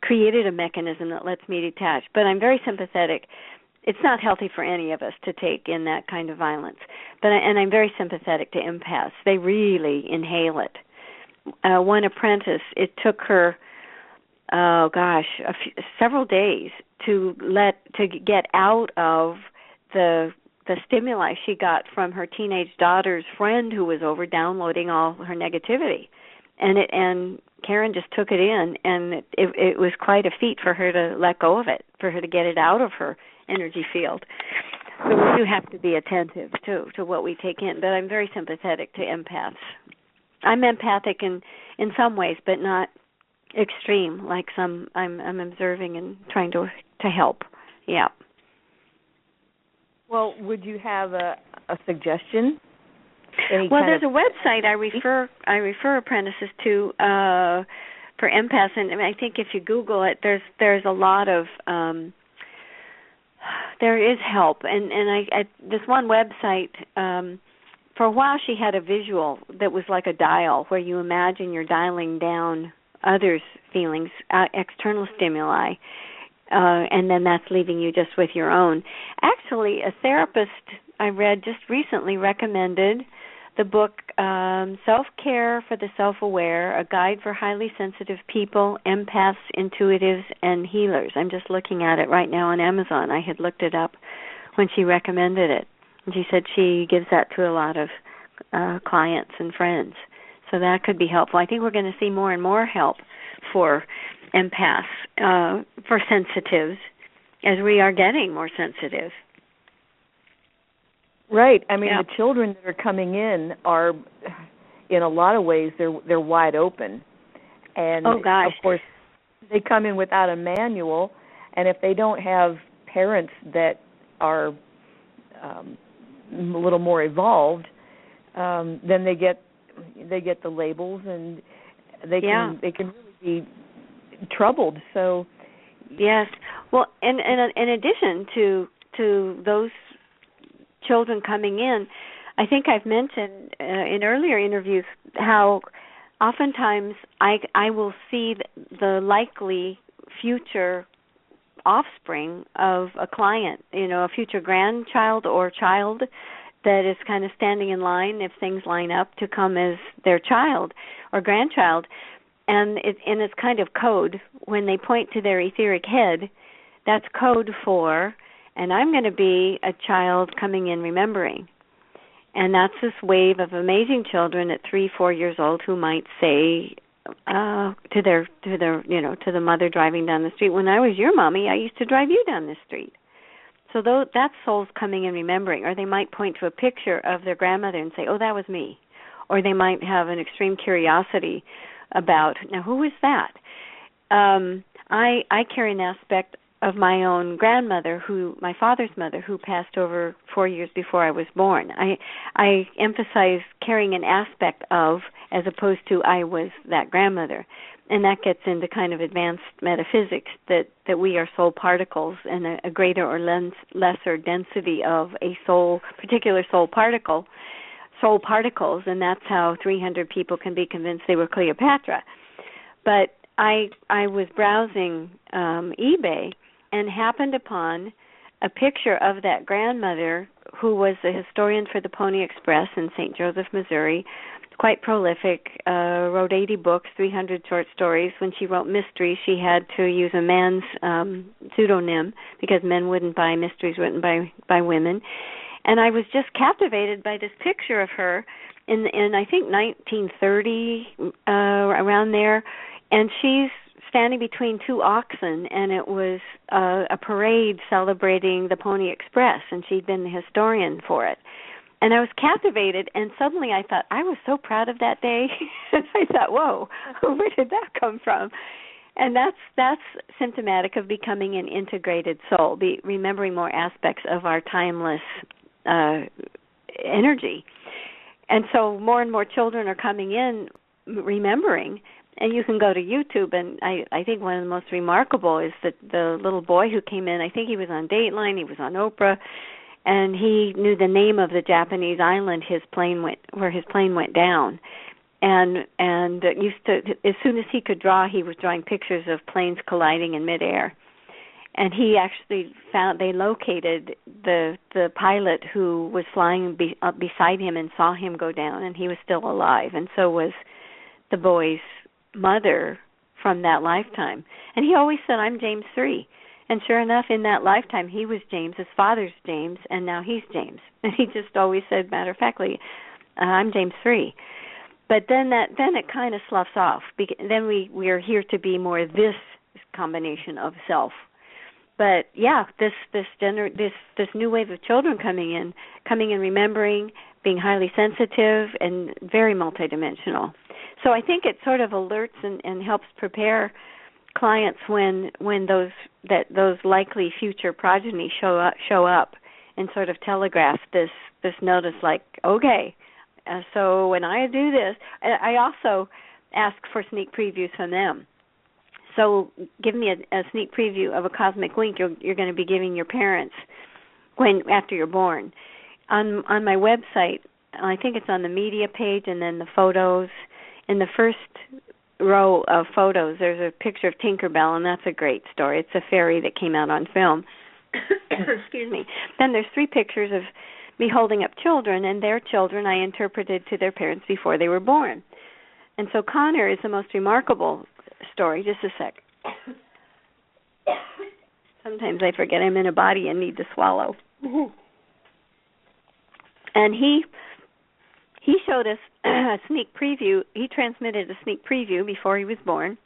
created a mechanism that lets me detach. But I'm very sympathetic. It's not healthy for any of us to take in that kind of violence. And I'm very sympathetic to empaths. They really inhale it. One apprentice, it took her, several days to get out of the stimuli she got from her teenage daughter's friend who was over downloading all her negativity, and Karen just took it in, and it was quite a feat for her to let go of it, for her to get it out of her energy field. So we do have to be attentive to what we take in. But I'm very sympathetic to empaths. I'm empathic in some ways, but not extreme, like some I'm observing and trying to help. Yeah. Well, would you have a suggestion? There's a website I refer apprentices to for empaths, and I think if you Google it, there's a lot of there is help, and I this one website for a while she had a visual that was like a dial where you imagine you're dialing down others' feelings, external stimuli, and then that's leaving you just with your own. Actually, a therapist I read just recently recommended the book Self-Care for the Self-Aware, A Guide for Highly Sensitive People, Empaths, Intuitives, and Healers. I'm just looking at it right now on Amazon. I had looked it up when she recommended it. And she said she gives that to a lot of clients and friends. So that could be helpful. I think we're going to see more and more help for empaths, for sensitives, as we are getting more sensitive. Right. I mean, the children that are coming in are, in a lot of ways, they're wide open. And, of course, they come in without a manual, and if they don't have parents that are a little more evolved, then they get the labels, and they can really be troubled. So, yes. Well, and in addition to those children coming in, I think I've mentioned in earlier interviews how oftentimes I will see the likely future offspring of a client, a future grandchild or child that is kind of standing in line, if things line up, to come as their child or grandchild. And it's kind of code. When they point to their etheric head, that's code for, and I'm going to be a child coming in remembering. And that's this wave of amazing children at 3-4 years old who might say to the mother driving down the street, when I was your mommy, I used to drive you down the street. So that soul's coming in remembering. Or they might point to a picture of their grandmother and say, oh, that was me. Or they might have an extreme curiosity about, now, who is that? I carry an aspect of my own grandmother, my father's mother, who passed over 4 years before I was born. I emphasize carrying an aspect of, as opposed to I was that grandmother. And that gets into kind of advanced metaphysics, that we are soul particles, and a greater or lesser density of a particular soul particles, and that's how 300 people can be convinced they were Cleopatra. But I was browsing eBay and happened upon a picture of that grandmother who was the historian for the Pony Express in St. Joseph, Missouri, quite prolific, wrote 80 books, 300 short stories. When she wrote mysteries, she had to use a man's pseudonym because men wouldn't buy mysteries written by women. And I was just captivated by this picture of her in I think 1930, around there, and she's standing between two oxen, and it was a parade celebrating the Pony Express, and she'd been the historian for it. And I was captivated, and suddenly I thought, I was so proud of that day. And I thought, whoa, where did that come from? And that's symptomatic of becoming an integrated soul, remembering more aspects of our timeless energy. And so more and more children are coming in remembering. And you can go to YouTube, and I think one of the most remarkable is that the little boy who came in, I think he was on Dateline, he was on Oprah, and he knew the name of the Japanese island where his plane went down. And used to, as soon as he could draw, he was drawing pictures of planes colliding in midair. And he actually they located the pilot who was flying beside him and saw him go down, and he was still alive, and so was the boy's mother from that lifetime. And he always said, I'm James 3. And sure enough, in that lifetime, he was James, his father's James, and now he's James. And he just always said, matter-of-factly, I'm James 3. But then it kind of sloughs off. Then we are here to be more this combination of self. But yeah, this new wave of children coming in remembering, being highly sensitive and very multidimensional. So I think it sort of alerts and helps prepare clients when those likely future progeny show up and sort of telegraph this notice, like, okay, so when I do this, I also ask for sneak previews from them. So give me a sneak preview of a cosmic wink you're going to be giving your parents after you're born. On my website, I think it's on the media page, and then the photos. In the first row of photos, there's a picture of Tinkerbell, and that's a great story. It's a fairy that came out on film. Excuse me. Then there's 3 pictures of me holding up children, and their children I interpreted to their parents before they were born. And so Connor is the most remarkable story. Just a sec. Sometimes I forget I'm in a body and need to swallow. And he showed us a sneak preview. He transmitted a sneak preview before he was born.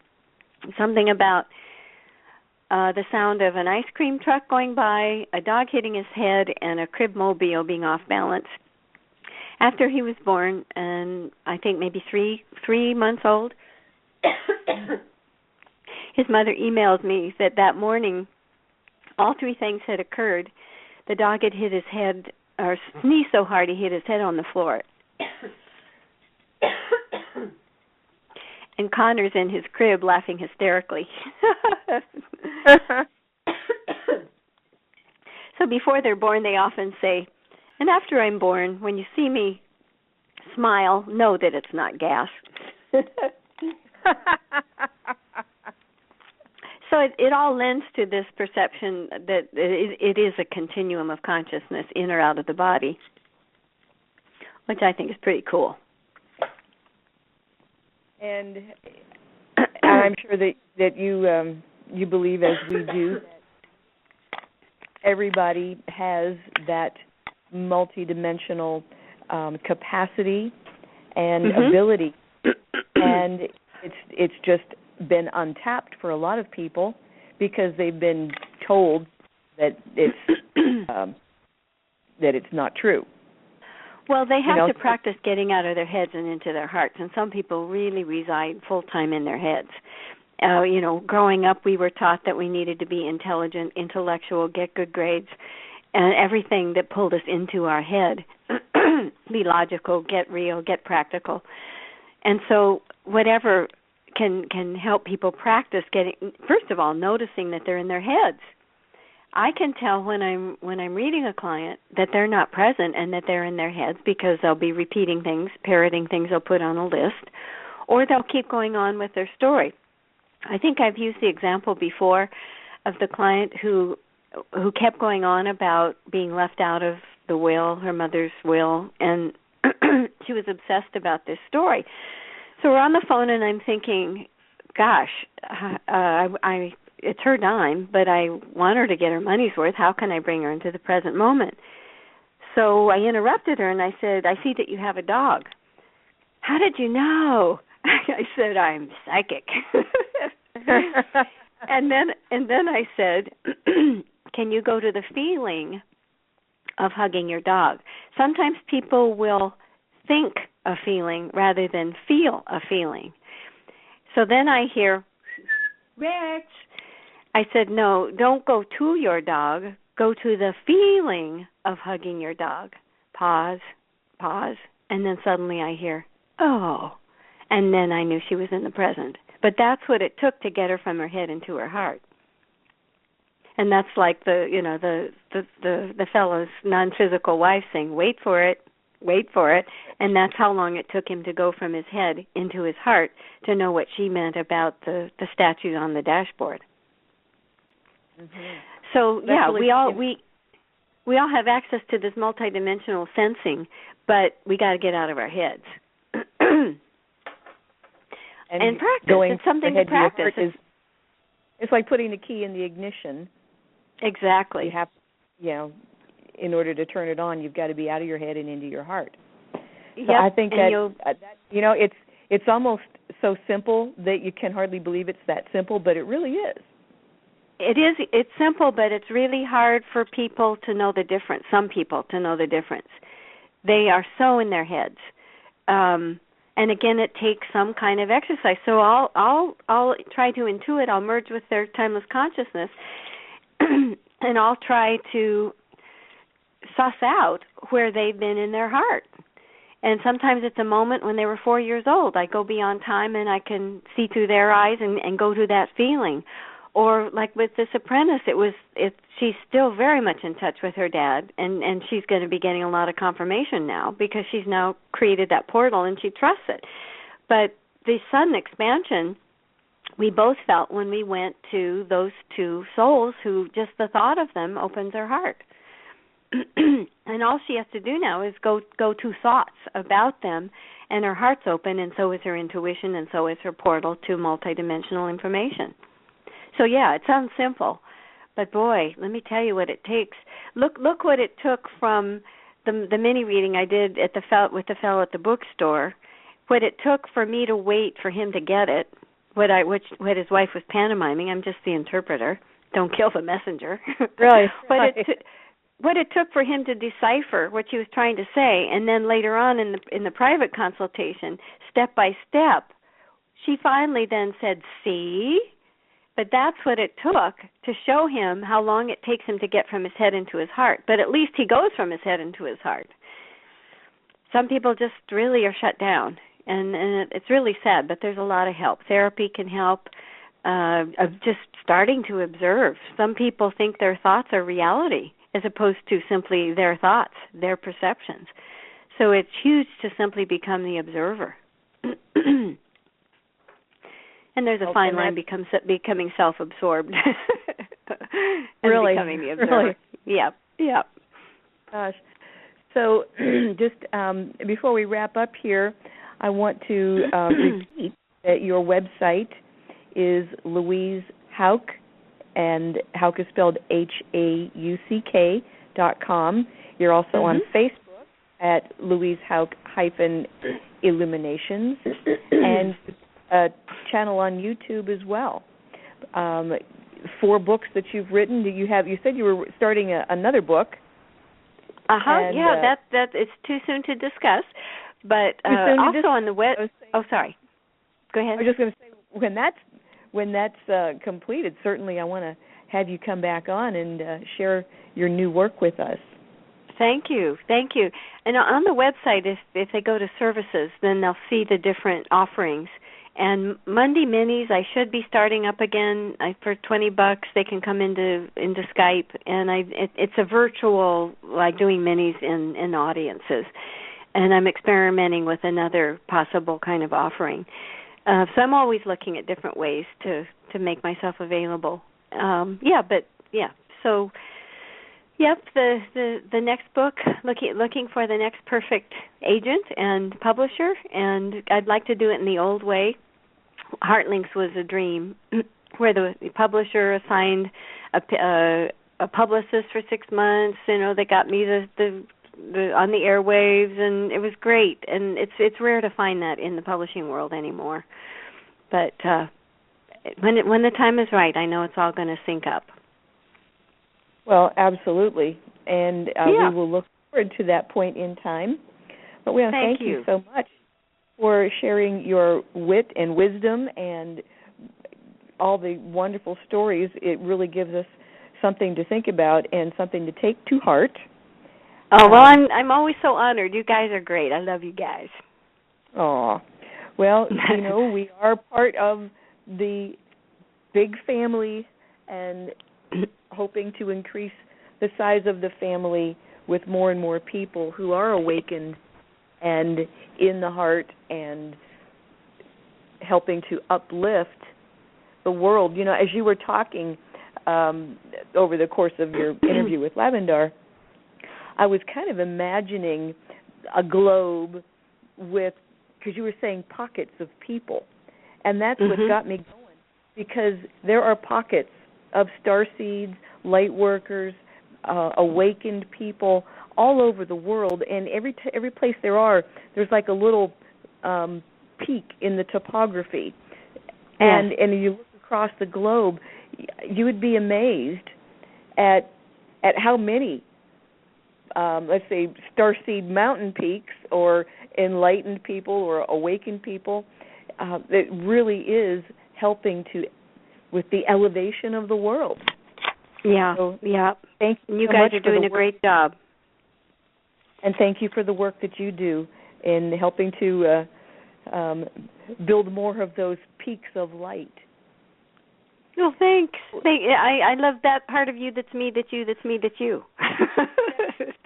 Something about the sound of an ice cream truck going by, a dog hitting his head, and a crib mobile being off balance. After he was born, and I think maybe three months old, his mother emailed me that morning all 3 things had occurred. The dog had hit his head, or sneezed so hard he hit his head on the floor. And Connor's in his crib laughing hysterically. So before they're born, they often say, and after I'm born, when you see me smile, know that it's not gas. So it all lends to this perception that it is a continuum of consciousness in or out of the body, which I think is pretty cool. And I'm sure that you believe, as we do, that everybody has that multidimensional capacity and ability, and it's just been untapped for a lot of people because they've been told that it's not true. Well, they have to practice getting out of their heads and into their hearts, and some people really reside full-time in their heads. Growing up, we were taught that we needed to be intelligent, intellectual, get good grades, and everything that pulled us into our head, be logical, get real, get practical. And so whatever can help people practice getting, first of all, noticing that they're in their heads. I can tell when I'm reading a client that they're not present and that they're in their heads because they'll be repeating things, parroting things they'll put on a list, or they'll keep going on with their story. I think I've used the example before of the client who kept going on about being left out of the will, her mother's will, and she was obsessed about this story. So we're on the phone and I'm thinking, gosh, it's her dime, but I want her to get her money's worth. How can I bring her into the present moment? So I interrupted her and I said, I see that you have a dog. How did you know? I said, I'm psychic. and then I said, can you go to the feeling of hugging your dog? Sometimes people will think a feeling rather than feel a feeling. So then I hear, Rex. I said, no, don't go to your dog. Go to the feeling of hugging your dog. Pause. And then suddenly I hear, oh. And then I knew she was in the present. But that's what it took to get her from her head into her heart. And that's like the fellow's non-physical wife saying, wait for it. And that's how long it took him to go from his head into his heart to know what she meant about the statue on the dashboard. Mm-hmm. So we all have access to this multidimensional sensing, but we got to get out of our heads. and practice. It's something to practice. It's like putting the key in the ignition. Exactly. You have, in order to turn it on, you've got to be out of your head and into your heart. So I think it's almost so simple that you can hardly believe it's that simple, but it really is. It is. It's simple, but it's really hard for people to know the difference. Some people to know the difference. They are so in their heads, and again, it takes some kind of exercise. So I'll try to intuit. I'll merge with their timeless consciousness, and I'll try to suss out where they've been in their heart. And sometimes it's a moment when they were 4 years old. I go beyond time and I can see through their eyes and go to that feeling. Or like with this apprentice, she's still very much in touch with her dad, and she's going to be getting a lot of confirmation now because she's now created that portal and she trusts it. But the sudden expansion, we both felt when we went to those two souls who just the thought of them opens her heart. And all she has to do now is go to thoughts about them, and her heart's open, and so is her intuition, and so is her portal to multidimensional information. So yeah, it sounds simple, but boy, let me tell you what it takes. Look what it took from the mini reading I did with the fellow at the bookstore. What it took for me to wait for him to get it. What his wife was pantomiming. I'm just the interpreter. Don't kill the messenger. Right. What it took for him to decipher what she was trying to say, and then later on in the private consultation, step by step, she finally then said, "See." But that's what it took to show him how long it takes him to get from his head into his heart. But at least he goes from his head into his heart. Some people just really are shut down, and it's really sad, but there's a lot of help. Therapy can help, of just starting to observe. Some people think their thoughts are reality as opposed to simply their thoughts, their perceptions. So it's huge to simply become the observer. And there's a fine line becoming self-absorbed and really? Becoming the observer. Really? Yep. Gosh. So just before we wrap up here, I want to repeat that your website is Louise Hauck, and Hauck is spelled HAUCK.com. You're also on Facebook at Louise Hauck Illuminations, and a channel on YouTube as well. 4 books that you've written. You said you were starting another book. Yeah, that it's too soon to discuss. But also on the web. Oh, sorry. Go ahead. I was just going to say when that's completed, certainly I want to have you come back on and share your new work with us. Thank you. And on the website, if they go to services, then they'll see the different offerings. And Monday minis, I should be starting up again for $20. They can come into Skype, and it's a virtual, like doing minis in audiences. And I'm experimenting with another possible kind of offering. So I'm always looking at different ways to make myself available. So. Yep, the next book, looking for the next perfect agent and publisher, and I'd like to do it in the old way. Heartlinks was a dream, where the publisher assigned a publicist for 6 months. They got me the on the airwaves, and it was great. And it's rare to find that in the publishing world anymore. But when the time is right, I know it's all going to sync up. Well, absolutely, and we will look forward to that point in time. But we want to thank you so much for sharing your wit and wisdom and all the wonderful stories. It really gives us something to think about and something to take to heart. Oh, well, I'm always so honored. You guys are great. I love you guys. Aw. Well, we are part of the big family, and hoping to increase the size of the family with more and more people who are awakened and in the heart and helping to uplift the world. As you were talking over the course of your interview with Lavandar, I was kind of imagining a globe because you were saying pockets of people, and that's what got me going, because there are pockets of starseeds, light workers, awakened people all over the world, and every place there's like a little peak in the topography, and you look across the globe, you would be amazed at how many, let's say, starseed mountain peaks or enlightened people or awakened people. It really is helping with the elevation of the world. Yeah, so, yeah. Thank you. You guys are doing a great job. And thank you for the work that you do in helping to build more of those peaks of light. Well, thanks. I love that part of you that's me, that's you, that's me, that's you.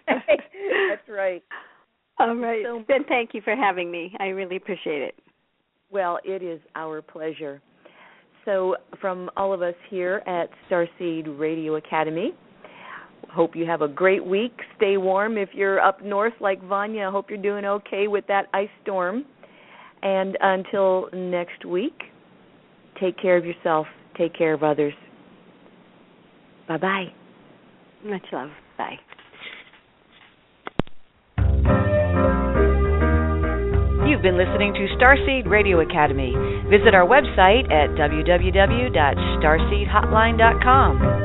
That's right. All right. So, then thank you for having me. I really appreciate it. Well, it is our pleasure. So from all of us here at Starseed Radio Academy, hope you have a great week. Stay warm if you're up north like Vanya. I hope you're doing okay with that ice storm. And until next week, take care of yourself. Take care of others. Bye-bye. Much love. Bye. You've been listening to Starseed Radio Academy. Visit our website at www.starseedhotline.com.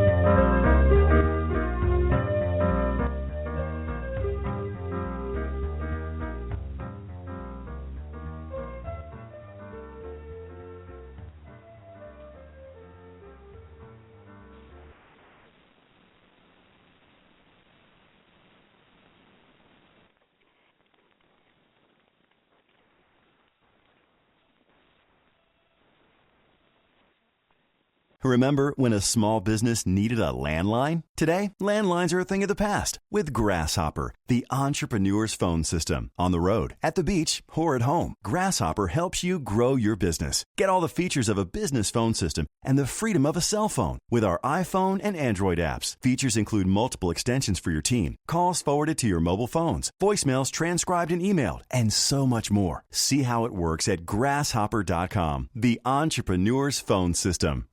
Remember when a small business needed a landline? Today, landlines are a thing of the past with Grasshopper, the entrepreneur's phone system. On the road, at the beach, or at home, Grasshopper helps you grow your business. Get all the features of a business phone system and the freedom of a cell phone with our iPhone and Android apps. Features include multiple extensions for your team, calls forwarded to your mobile phones, voicemails transcribed and emailed, and so much more. See how it works at grasshopper.com, the entrepreneur's phone system.